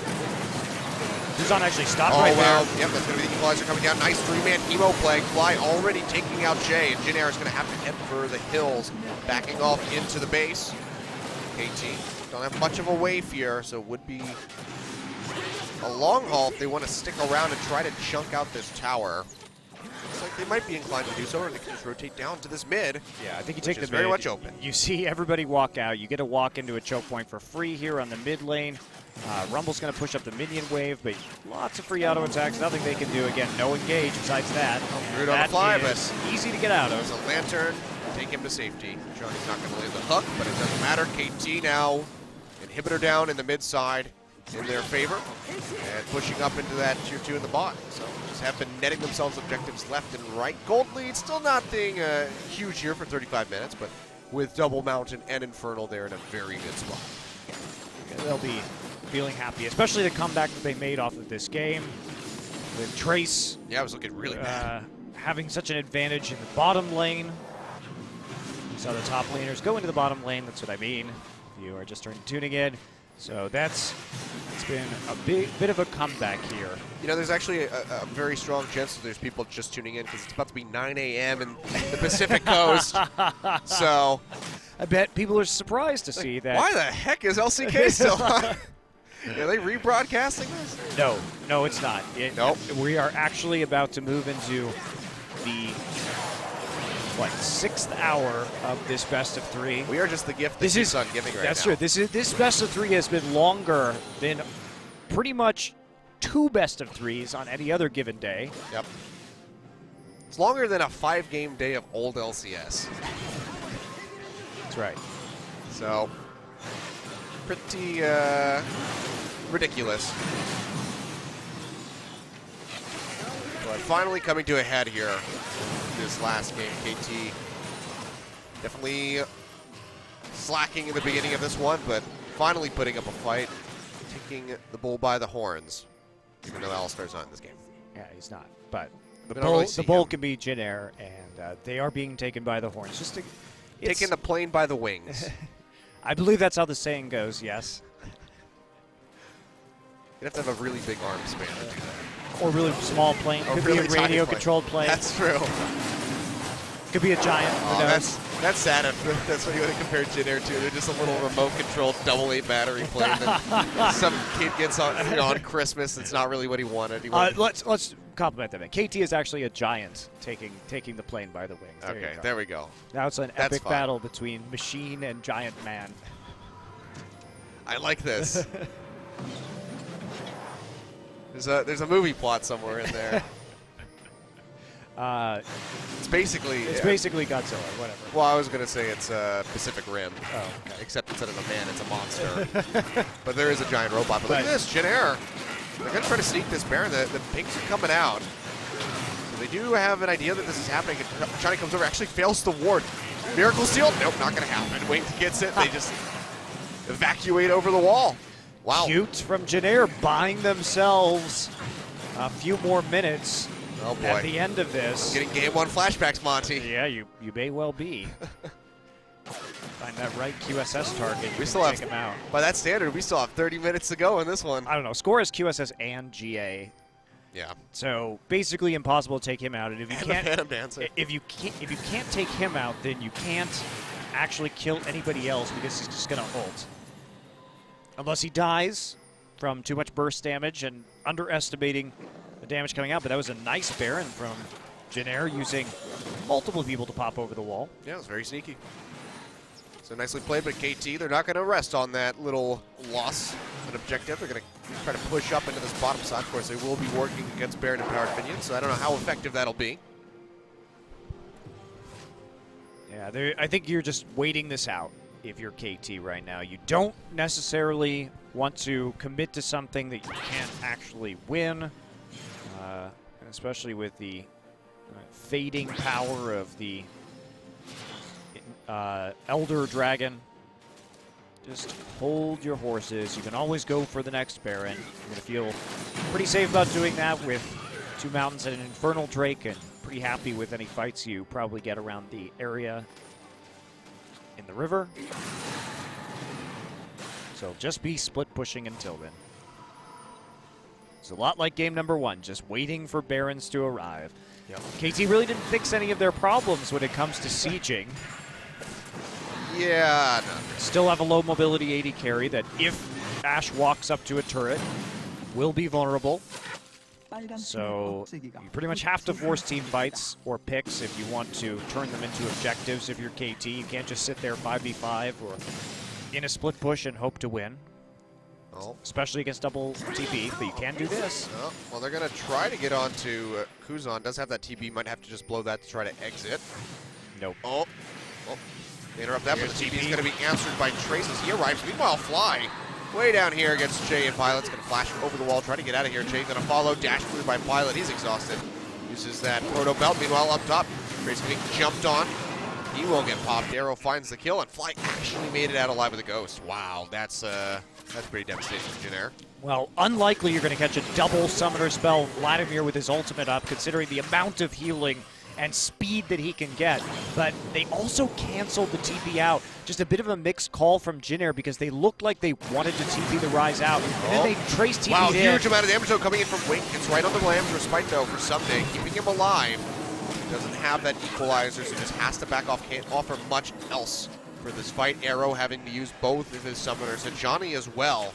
Duzon actually stopped Oh, right wow. there. Yep, that's going to be the equalizer coming down. Nice three-man emo play. Fly already taking out Jay, and JinAir is going to have to head for the hills, backing off into the base. KT don't have much of a wave here, so it would be a long haul if they want to stick around and try to chunk out this tower. Looks like they might be inclined to do so, or they can just rotate down to this mid. Yeah, I think you which take is the mid. very much open. You see everybody walk out. You get to walk into a choke point for free here on the mid lane. Rumble's going to push up the minion wave, but lots of free auto attacks. Nothing they can do. Again, no engage besides that. Rude on the fly, but easy to get out of. there's a lantern. Take him to safety. Johnny's not going to land the hook, but it doesn't matter. KT now, inhibitor down in the mid side in their favor, and pushing up into that tier 2 in the bot. So just have been netting themselves objectives left and right. Gold lead still not being huge here for 35 minutes, but with Double Mountain and Infernal, they're in a very good spot. Yeah, they'll be feeling happy, especially the comeback that they made off of this game with Trace. Yeah, it was looking really bad. Having such an advantage in the bottom lane. You saw the top laners go into the bottom lane. That's what I mean. You are just tuning in. So it's been a bit of a comeback here. You know, there's actually a very strong chance that there's people just tuning in because it's about to be 9 a.m. in the Pacific Coast. So I bet people are surprised to see that. Why the heck is LCK still on? Are they rebroadcasting this? No, it's not. Nope. We are actually about to move into the 6th hour of this best of 3. We are just the gift that keeps on giving right now. That's true. This best of 3 has been longer than pretty much 2 best of 3s on any other given day. Yep. It's longer than a 5-game day of old LCS. That's right. So, pretty ridiculous. But finally coming to a head here. This last game, KT definitely slacking in the beginning of this one, but finally putting up a fight, taking the bull by the horns, even though Alistar's not in this game. Yeah, he's not. But the really bull can be JinAir, and they are being taken by the horns. Taking the plane by the wings. I believe that's how the saying goes, yes. You'd have to have a really big arm span to do that. Or really small plane. Could really be a radio-controlled plane. That's true. Could be a giant. Oh, that's sad if that's what you want to compare JinAir to. They're just a little remote-controlled AA battery plane that some kid gets on Christmas. It's not really what he wanted. Let's compliment them. KT is actually a giant taking the plane by the wings. There we go. Now it's an epic battle between machine and giant man. I like this. There's a movie plot somewhere in there. It's basically Godzilla, whatever. Well, I was gonna say it's Pacific Rim. Oh, okay. Except instead of a man, it's a monster. But there is a giant robot. But look at this, JinAir. They're gonna try to sneak this Baron. The pinks are coming out. So they do have an idea that this is happening. Johnny comes over, actually fails the ward. Miracle Seal? Nope, not gonna happen. Wings gets it. They just evacuate over the wall. Wow. Cute from JinAir buying themselves a few more minutes at the end of this. Getting game 1 flashbacks, Monty. Yeah, you may well be. Find that right QSS target. We still have, take him out. By that standard, we still have 30 minutes to go in this one. I don't know. Score is QSS and GA. Yeah. So basically impossible to take him out. And if you if you can't take him out, then you can't actually kill anybody else because he's just gonna ult. Unless he dies from too much burst damage and underestimating the damage coming out. But that was a nice Baron from JinAir using multiple people to pop over the wall. Yeah, it was very sneaky. So nicely played, but KT, they're not going to rest on that little loss of an objective. They're going to try to push up into this bottom side. Of course, they will be working against Baron and Powered Minions, so I don't know how effective that'll be. Yeah, I think you're just waiting this out. If you're KT right now, you don't necessarily want to commit to something that you can't actually win, especially with the fading power of the Elder Dragon. Just hold your horses. You can always go for the next Baron. You're going to feel pretty safe about doing that with 2 Mountains and an Infernal Drake and pretty happy with any fights you probably get around the area in the river. So just be split pushing until then. It's a lot like game number 1, just waiting for Barons to arrive. Yep. KT really didn't fix any of their problems when it comes to sieging. Yeah, no. Still have a low mobility AD carry that if Ashe walks up to a turret, will be vulnerable. So you pretty much have to force team fights or picks if you want to turn them into objectives if you're KT. You can't just sit there 5v5 or in a split push and hope to win. Oh. Especially against double TP, but you can do this. Oh, well, they're going to try to get onto Kuzan. Does have that TP, might have to just blow that to try to exit. Nope. Oh, they interrupt that, but the TP is going to be answered by Trace as he arrives. Meanwhile, Fly way down here against Jay, and Pilot's going to flash over the wall, try to get out of here. Jay's going to follow, dash through by Pilot. He's exhausted. Uses that proto belt. Meanwhile, up top, Trace getting jumped on. He will get popped. Arrow finds the kill, and Fly actually made it out alive with a ghost. Wow, that's pretty devastating for JinAir. Well, unlikely you're going to catch a double summoner spell. Vladimir with his ultimate up, considering the amount of healing and speed that he can get. But they also canceled the TP out. Just a bit of a mixed call from JinAir because they looked like they wanted to TP the Rise out. And then they traced TP Wow, in. huge amount of damage though coming in from Wink. It's right on the Lamb's respite though for Someday, keeping him alive. Doesn't have that equalizer, so just has to back off. Can't offer much else for this fight. Arrow having to use both of his summoners, and Johnny as well.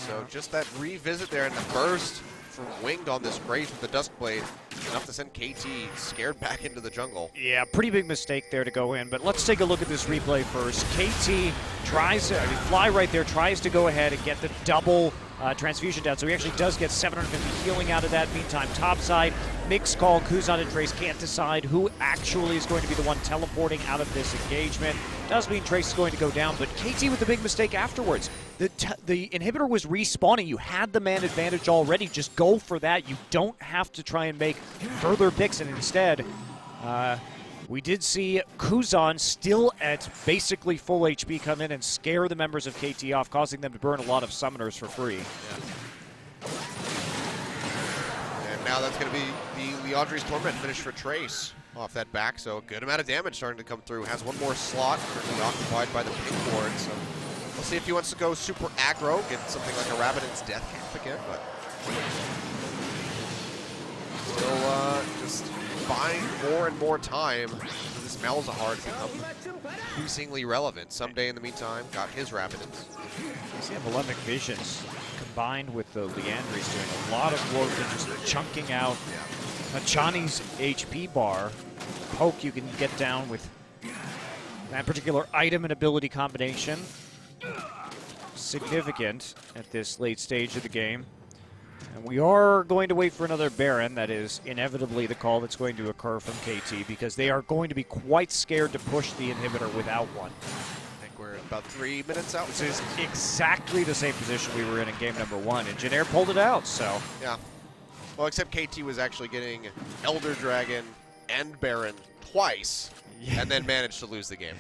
So just that revisit there and the burst from Winged on this Grace with the Duskblade, enough to send KT scared back into the jungle. Yeah, pretty big mistake there to go in, but let's take a look at this replay first. KT tries to, Fly right there, tries to go ahead and get the double transfusion down, so he actually does get 750 healing out of that. Meantime, topside, mixed call, Kuzan and Trace can't decide who actually is going to be the one teleporting out of this engagement. Does mean Trace is going to go down, but KT with the big mistake afterwards. The inhibitor was respawning. You had the man advantage already. Just go for that. You don't have to try and make further picks, and instead, we did see Kuzan still at basically full HP come in and scare the members of KT off, causing them to burn a lot of summoners for free. Yeah. And now that's going to be the Leandri's Torment finish for Trace off that back, so a good amount of damage starting to come through. Has one more slot currently occupied by the pink ward, so we'll see if he wants to go super aggro, get something like a Rabbidan's Death Cap again, but still just buying more and more time for this Malzahar to become increasingly relevant. Someday in the meantime, got his Rabbidan's. You see Malefic Visions combined with the Leandri's doing a lot of work in just chunking out Johnny's HP bar. Poke you can get down with that particular item and ability combination. Significant at this late stage of the game. And we are going to wait for another Baron. That is inevitably the call that's going to occur from KT because they are going to be quite scared to push the inhibitor without one. I think we're about 3 minutes out. This is exactly the same position we were in game number 1, and JinAir pulled it out, so. Yeah. Well, except KT was actually getting Elder Dragon and Baron twice, and then managed to lose the game.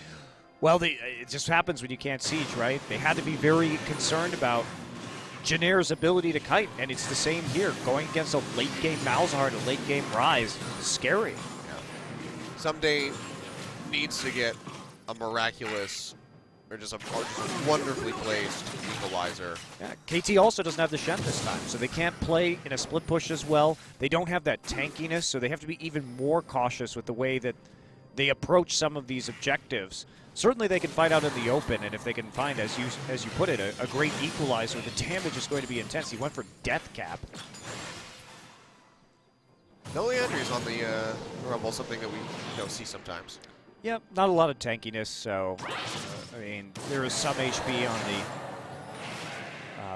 Well, it just happens when you can't siege, right? They had to be very concerned about JinAir's ability to kite, and it's the same here. Going against a late-game Malzahar and a late-game Rise is scary. Yeah. Someday needs to get a miraculous, or just a wonderfully placed equalizer. Yeah, KT also doesn't have the Shen this time, so they can't play in a split push as well. They don't have that tankiness, so they have to be even more cautious with the way that they approach some of these objectives. Certainly they can fight out in the open, and if they can find, as you put it, a great equalizer, the damage is going to be intense. He went for Death Cap. No Leandri's on the Rumble, something that we see sometimes. Yep, not a lot of tankiness, so, I mean, there is some HP on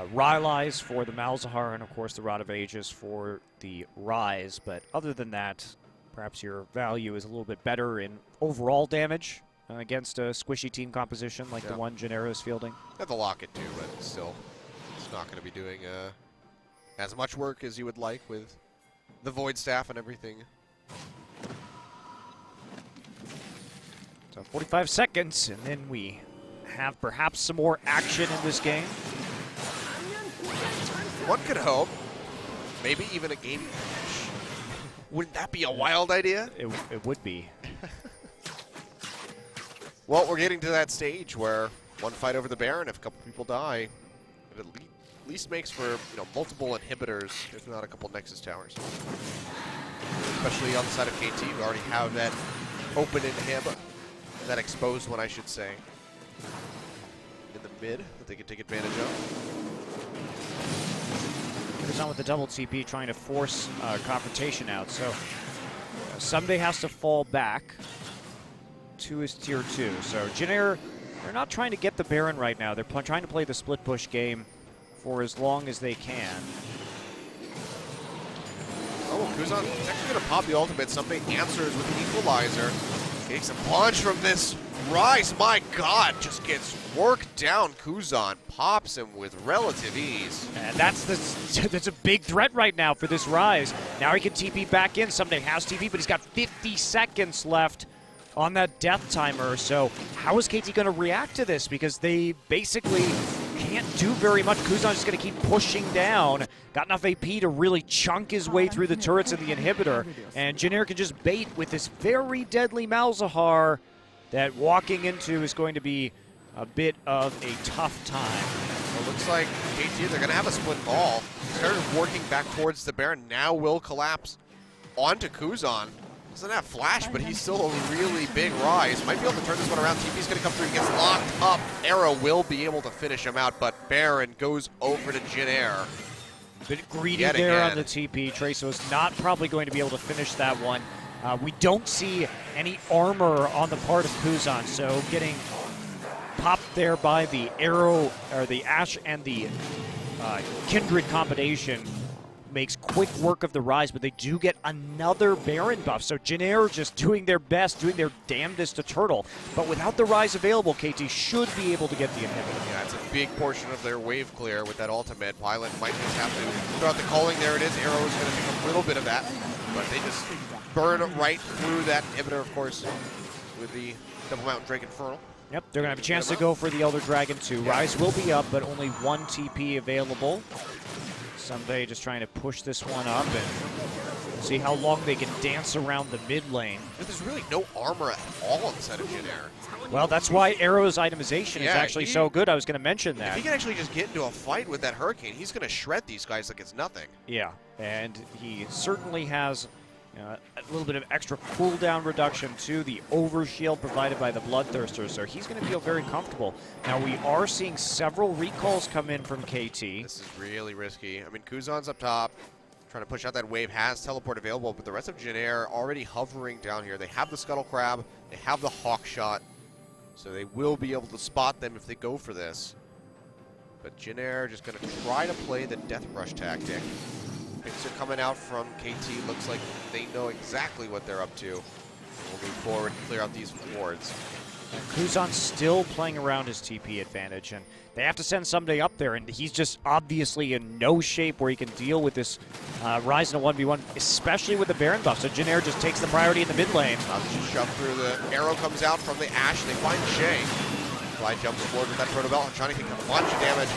the Rylai's for the Malzahar, and of course the Rod of Ages for the Rise, but other than that, perhaps your value is a little bit better in overall damage against a squishy team composition like the one JinAir is fielding. Got the Locket too, but still, it's not going to be doing as much work as you would like with the Void Staff and everything. So 45 seconds, and then we have perhaps some more action in this game. One could hope, maybe even a game finish. Wouldn't that be a wild idea? It would be. Well, we're getting to that stage where one fight over the Baron, if a couple people die, it at least makes for multiple inhibitors, if not a couple Nexus towers. Especially on the side of KT, we already have that open inhib, that exposed one, I should say, in the mid that they can take advantage of. Goes on with the double TP, trying to force confrontation out. So Someday has to fall back to his tier 2. So JinAir, they're not trying to get the Baron right now. They're trying to play the split push game for as long as they can. Oh, Kuzan is actually going to pop the ultimate. Someday answers with the equalizer. Getting some punch from this Rise. My God, just gets worked down. Kuzan pops him with relative ease. And that's a big threat right now for this Rise. Now he can TP back in. Someday has TP, but he's got 50 seconds left on that death timer. So how is KT going to react to this? Because they basically can't do very much. Kuzan's just going to keep pushing down. Got enough AP to really chunk his way through the turrets and the inhibitor. And JinAir can just bait with this very deadly Malzahar that walking into is going to be a bit of a tough time. Well, it looks like KT, they're going to have a split ball. Started working back towards the Baron. Now will collapse onto Kuzan. Doesn't have flash, but he's still a really big Rise. Might be able to turn this one around. TP's going to come through. He gets locked up. Arrow will be able to finish him out, but Baron goes over to JinAir. Bit greedy there on the TP. Traceo's not probably going to be able to finish that one. We don't see any armor on the part of Kuzan, so getting popped there by the arrow, or the Ashe and the Kindred combination makes quick work of the Rise, but they do get another Baron buff. So JinAir just doing their best, doing their damnedest to turtle. But without the Rise available, KT should be able to get the inhibitor. Yeah, it's a big portion of their wave clear with that ultimate. Pilot might just have to throw out the calling. There it is. Arrow is going to take a little bit of that, but they just burn right through that inhibitor, of course, with the Double Mountain Drake Infernal. Yep, they're going to have a chance to go for the Elder Dragon too. Yeah. Rise will be up, but only one TP available. Someday just trying to push this one up and see how long they can dance around the mid lane. There's really no armor at all on the side of JinAir. Well, that's why Arrow's itemization is actually so good. I was going to mention that. If he can actually just get into a fight with that Hurricane, he's going to shred these guys like it's nothing. Yeah, and he certainly has a little bit of extra cooldown reduction to the overshield provided by the Bloodthirster, so he's going to feel very comfortable. Now, we are seeing several recalls come in from KT. This is really risky. I mean, Kuzan's up top, trying to push out that wave, has teleport available, but the rest of JinAir already hovering down here. They have the Scuttle Crab, they have the Hawk Shot, so they will be able to spot them if they go for this. But JinAir just going to try to play the Death Rush tactic. Picks are coming out from KT. Looks like they know exactly what they're up to. We'll move forward and clear out these wards. And Kuzan's still playing around his TP advantage, and they have to send Someday up there, and he's just obviously in no shape where he can deal with this Rise in a 1v1, especially with the Baron buff. So JinAir just takes the priority in the mid lane. Just shove through. The arrow comes out from the Ashe. They find Shay. Fly jumps forward with that Proto Belt and trying to take a bunch of damage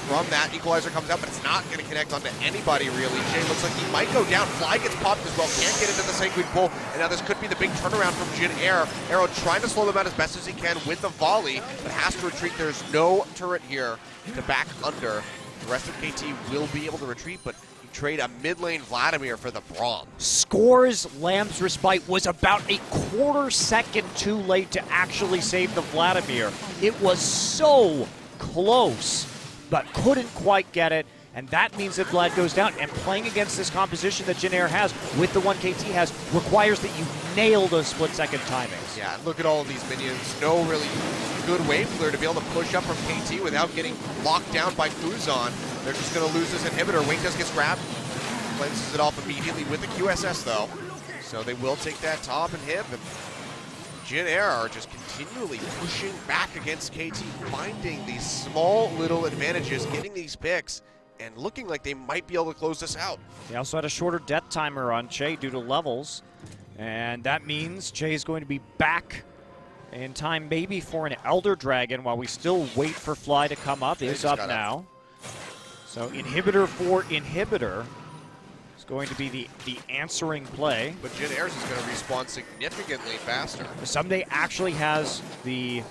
from that. Equalizer comes out, but it's not going to connect onto anybody, really. Shay looks like he might go down. Fly gets popped as well. Can't get into the Sanguine Pool. And now this could be the big turnaround from JinAir. Arrow trying to slow them out as best as he can with the volley, but has to retreat. There's no turret here to back under. The rest of KT will be able to retreat, but you trade a mid lane Vladimir for the Braum. Scores Lamb's Respite was about a quarter second too late to actually save the Vladimir. It was so close, but couldn't quite get it, and that means that Vlad goes down. And playing against this composition that JinAir has, with the one KT has, requires that you nail those split-second timings. Yeah, look at all of these minions. No really good wave clear to be able to push up from KT without getting locked down by Kuzan. They're just going to lose this inhibitor. Wing just gets grabbed, cleanses it off immediately with the QSS, though. So they will take that top inhib, and JinAir are just continually pushing back against KT, finding these small little advantages, getting these picks, and looking like they might be able to close this out. They also had a shorter death timer on Che due to levels, and that means Che is going to be back in time maybe for an Elder Dragon while we still wait for Fly to come up. Is up now. So inhibitor for inhibitor. is going to be the answering play. But JinAir's is going to respawn significantly faster. Someday actually has the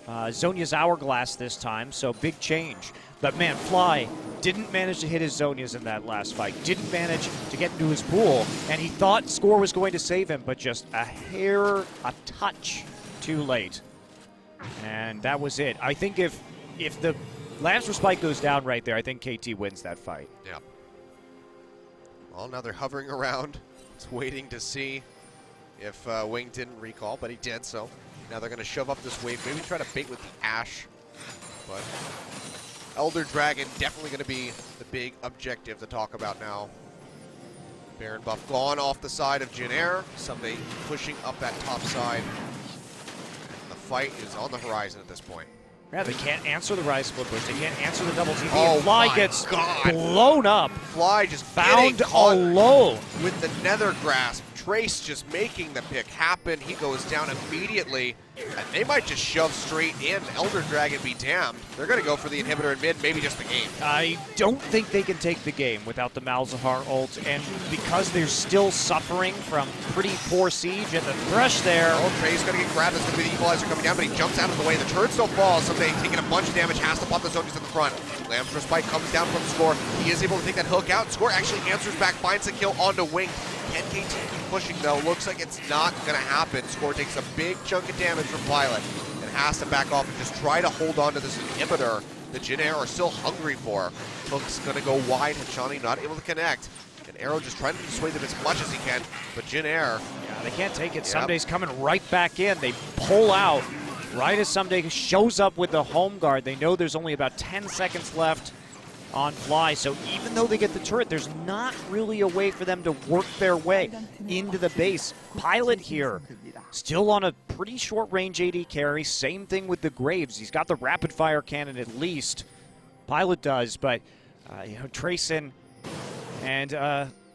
Zhonya's Hourglass this time, so big change. But man, Fly didn't manage to hit his Zhonya's in that last fight, didn't manage to get into his pool, and he thought Score was going to save him, but just a touch too late. And that was it. I think if the Lancer Spike goes down right there, I think KT wins that fight. Yeah. Well, now they're hovering around. It's waiting to see if Wing didn't recall, but he did, so now they're going to shove up this wave. Maybe try to bait with the Ashe, but Elder Dragon definitely going to be the big objective to talk about now. Baron buff gone off the side of JinAir. Someday pushing up that top side. And the fight is on the horizon at this point. Yeah, they can't answer the Rise Split Push. They can't answer the double TP. Oh and Fly my gets God. blown up. Fly just Found getting a caught low. with the Nether Grasp. Trace just making the pick happen. He goes down immediately, and they might just shove straight in. Elder Dragon be damned. They're going to go for the inhibitor in mid, maybe just the game. I don't think they can take the game without the Malzahar ult, and because they're still suffering from pretty poor siege at the Thresh there. Oh, Trey's going to get grabbed. That's going to be the equalizer coming down, but he jumps out of the way. The turret still falls. Someday taking a bunch of damage, has to pop the Zonies in the front. Lamb's Spike comes down from Score. He is able to take that hook out. Score actually answers back, finds the kill onto Wing. Can KT keep pushing though? Looks like it's not going to happen. Score takes a big chunk of damage from Violet and has to back off and just try to hold on to this inhibitor that JinAir are still hungry for. Hook's going to go wide. Hachani not able to connect. And Arrow just trying to dissuade them as much as he can. But JinAir, yeah, they can't take it. Yep. Someday's coming right back in. They pull out right as Someday shows up with the home guard. They know there's only about 10 seconds left on Fly, so even though they get the turret, there's not really a way for them to work their way into the base. Pilot here, still on a pretty short range AD carry. Same thing with the Graves. He's got the rapid fire cannon at least. Pilot does, but you know, Trayson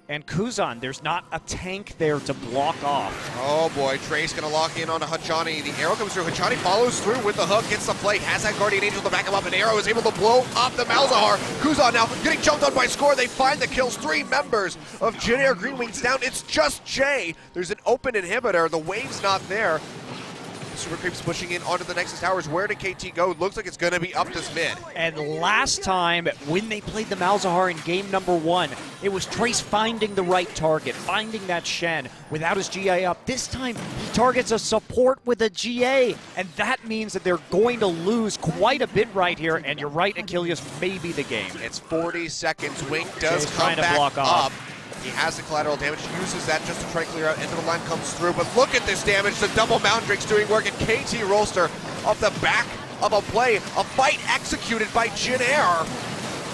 and Kuzan, there's not a tank there to block off. oh boy, Trey's going to lock in on Hachani. The arrow comes through. Hachani follows through with the hook, gets the plate, has that Guardian Angel to back him up, and Arrow is able to blow up the Malzahar. Kuzan now getting jumped on by Score. They find the kills. 3 members of JinAir GreenWings down. It's just Jay. There's an open inhibitor. The wave's not there. Super Creep's pushing in onto the Nexus Towers. Where did KT go? Looks like it's going to be up this mid. And last time, when they played the Malzahar in game number 1, it was Trace finding the right target, finding that Shen without his GA up. This time, he targets a support with a GA, and that means that they're going to lose quite a bit right here, and you're right, Achilles, maybe the game. It's 40 seconds. Wing does Jay's come trying to back block up. off. He has the collateral damage, uses that just to try to clear out. End of the line comes through, but look at this damage. The double Mount Drake's doing work, and KT Rolster off the back of a play, a fight executed by JinAir,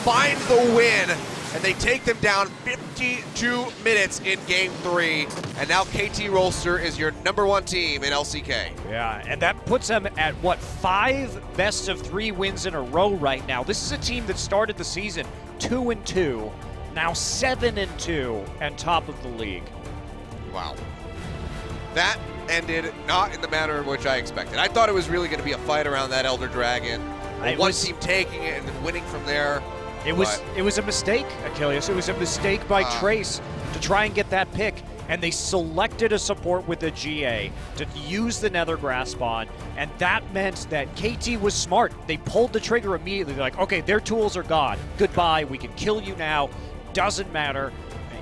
find the win, and they take them down 52 minutes in Game 3, and now KT Rolster is your #1 team in LCK. Yeah, and that puts them at, what, 5 best-of-3 wins in a row right now. This is a team that started the season 2-2. Now 7-2 and top of the league. Wow. That ended not in the manner in which I expected. I thought it was really going to be a fight around that Elder Dragon. One team taking it and then winning from there. It was a mistake, Achilles. It was a mistake by Trace to try and get that pick. And they selected a support with a GA to use the Nether Grasp on, and that meant that KT was smart. They pulled the trigger immediately. They're like, okay, their tools are gone. Goodbye, we can kill you now. Doesn't matter.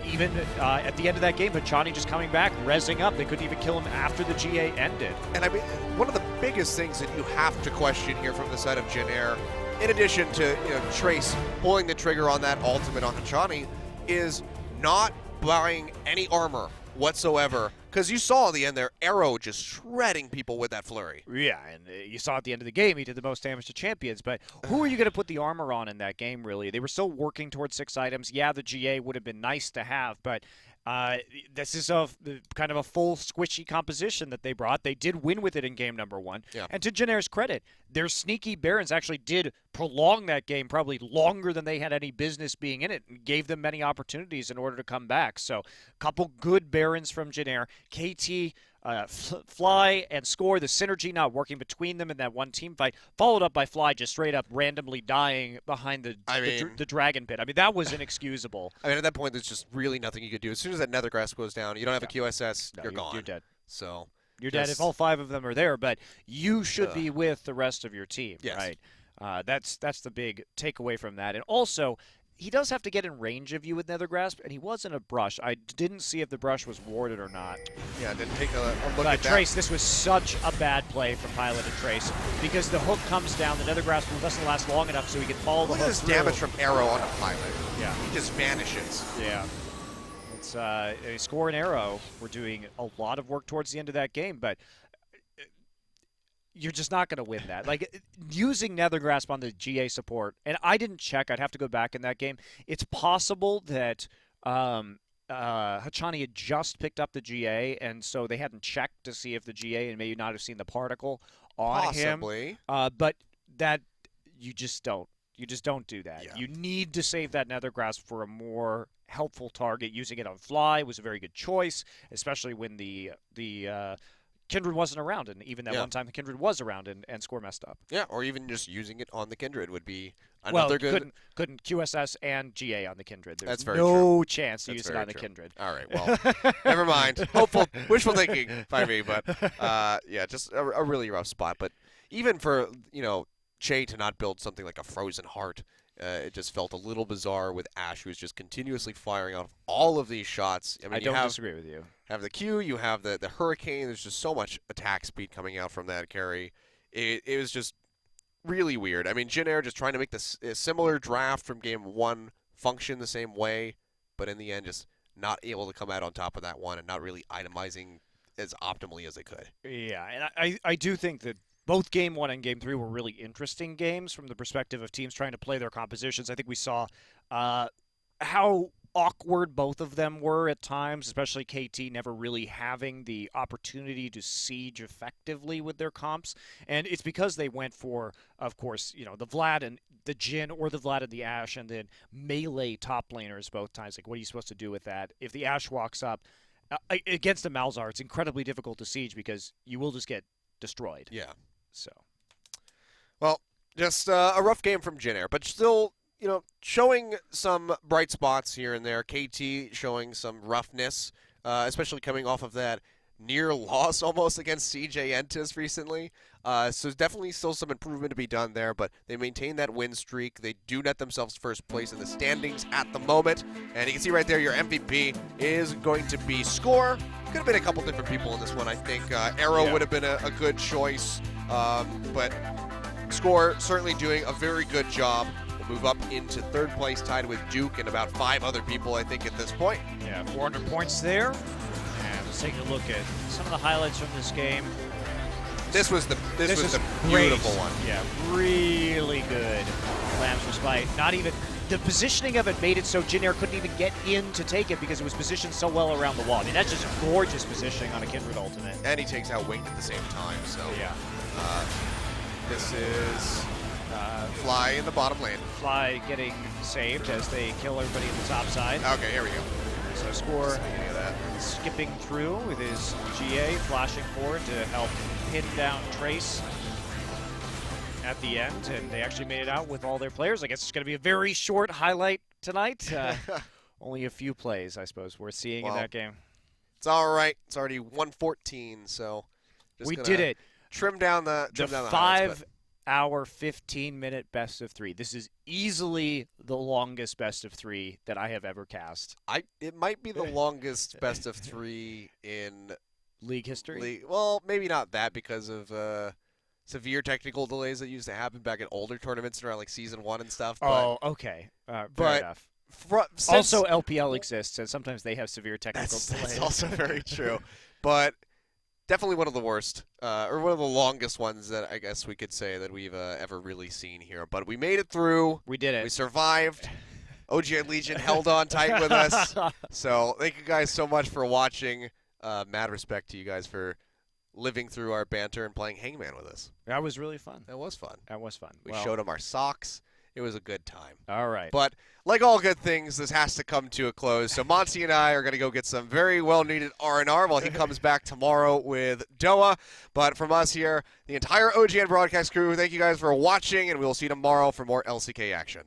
Even at the end of that game, Hachani just coming back, rezzing up. They couldn't even kill him after the GA ended. And I mean, one of the biggest things that you have to question here from the side of JinAir, in addition to Trace pulling the trigger on that ultimate on Hachani, is not buying any armor whatsoever. Because you saw at the end there, Arrow just shredding people with that flurry. Yeah, and you saw at the end of the game, he did the most damage to champions. But who are you going to put the armor on in that game, really? They were still working towards 6 items. Yeah, the GA would have been nice to have, but this is kind of a full squishy composition that they brought. They did win with it in game number 1. Yeah. And to JinAir's credit, their sneaky Barons actually did prolong that game probably longer than they had any business being in it, and gave them many opportunities in order to come back. So a couple good Barons from JinAir. KT Fly and Score, the synergy not working between them in that one team fight, followed up by Fly just straight up randomly dying behind the dragon pit. I mean, that was inexcusable. I mean, at that point, there's just really nothing you could do. As soon as that nether grass goes down, you don't have a QSS, you're gone. You're dead. So you're dead if all 5 of them are there, but you should be with the rest of your team, right? That's the big takeaway from that. And also, he does have to get in range of you with Nether Grasp, and he was in a brush. I didn't see if the brush was warded or not. Yeah, didn't take a look at Trace, that. this was such a bad play from Pilot and Trace because the hook comes down, the Nether Grasp doesn't last long enough so he can follow the hook. Look at this damage from Arrow on a Pilot. Yeah. He just vanishes. Yeah. It's a Score and Arrow were doing a lot of work towards the end of that game, but you're just not going to win that. Like, using Nether Grasp on the GA support, and I didn't check, I'd have to go back in that game. It's possible that Hachani had just picked up the GA, and so they hadn't checked to see if the GA and maybe not have seen the particle on him. But that, you just don't. You just don't do that. Yeah. You need to save that Nether Grasp for a more helpful target. Using it on Fly was a very good choice, especially when the Kindred wasn't around, and even that one time the Kindred was around and Score messed up. Yeah, or even just using it on the Kindred would be another good. Couldn't QSS and GA on the Kindred. There's That's very no true. chance to use it on the Kindred. All right, well, never mind. Hopeful, wishful thinking by me, but yeah, just a really rough spot. But even for Che to not build something like a Frozen Heart, it just felt a little bizarre with Ashe, who's just continuously firing out all of these shots. I mean, I don't disagree with you. Have the Q, you have the Hurricane. There's just so much attack speed coming out from that carry. It was just really weird. I mean, JinAir just trying to make this a similar draft from game 1 function the same way, but in the end just not able to come out on top of that one and not really itemizing as optimally as they could. Yeah, and I do think that both Game 1 and Game 3 were really interesting games from the perspective of teams trying to play their compositions. I think we saw how awkward both of them were at times, especially KT never really having the opportunity to siege effectively with their comps. And it's because they went for, of course, the Vlad and the Jin or the Vlad and the Ashe, and then melee top laners both times. Like, what are you supposed to do with that? If the Ashe walks up against the Malzahar, it's incredibly difficult to siege because you will just get destroyed. Yeah. So, well, just a rough game from JinAir, but still, showing some bright spots here and there. KT showing some roughness, especially coming off of that near loss almost against CJ Entus recently. So definitely still some improvement to be done there, but they maintain that win streak. They do net themselves first place in the standings at the moment. And you can see right there your MVP is going to be Score. Could have been a couple different people in this one, I think. Arrow would have been a good choice, but Score certainly doing a very good job. We'll move up into third place, tied with Duke and about 5 other people, I think, at this point. Yeah, 400 points there. And let's take a look at some of the highlights from this game. This was the great. beautiful one. Yeah, really good. Lamb's Respite. Not even the positioning of it made it so JinAir couldn't even get in to take it because it was positioned so well around the wall. I mean, that's just gorgeous positioning on a Kindred ultimate. And he takes out Winged at the same time. So yeah, this is Fly in the bottom lane. Fly getting saved as they kill everybody in the top side. Okay, here we go. So Score skipping through with his GA, flashing forward to help pin down Trace at the end, and they actually made it out with all their players. I guess it's going to be a very short highlight tonight. Only a few plays, I suppose, worth seeing in that game. It's all right. It's already 1:14, so we did it. Trim down the 5-hour, 15-minute best of 3. This is easily the longest best of 3 that I have ever cast. It might be the longest best of 3 in League history. Well, maybe not that because of severe technical delays that used to happen back in older tournaments around like Season 1 and stuff. But, okay. Fair enough. Also, LPL exists, and sometimes they have severe technical delays. That's also very true. But definitely one of the worst, or one of the longest ones that I guess we could say that we've ever really seen here. But we made it through. We did it. We survived. OGN Legion held on tight with us. So thank you guys so much for watching. Mad respect to you guys for living through our banter and playing Hangman with us. That was really fun. That was fun. That was fun. We showed them our socks. It was a good time. All right. But like all good things, this has to come to a close. So Monty and I are going to go get some very well-needed R&R while he comes back tomorrow with Doa. But from us here, the entire OGN broadcast crew, thank you guys for watching, and we'll see you tomorrow for more LCK action.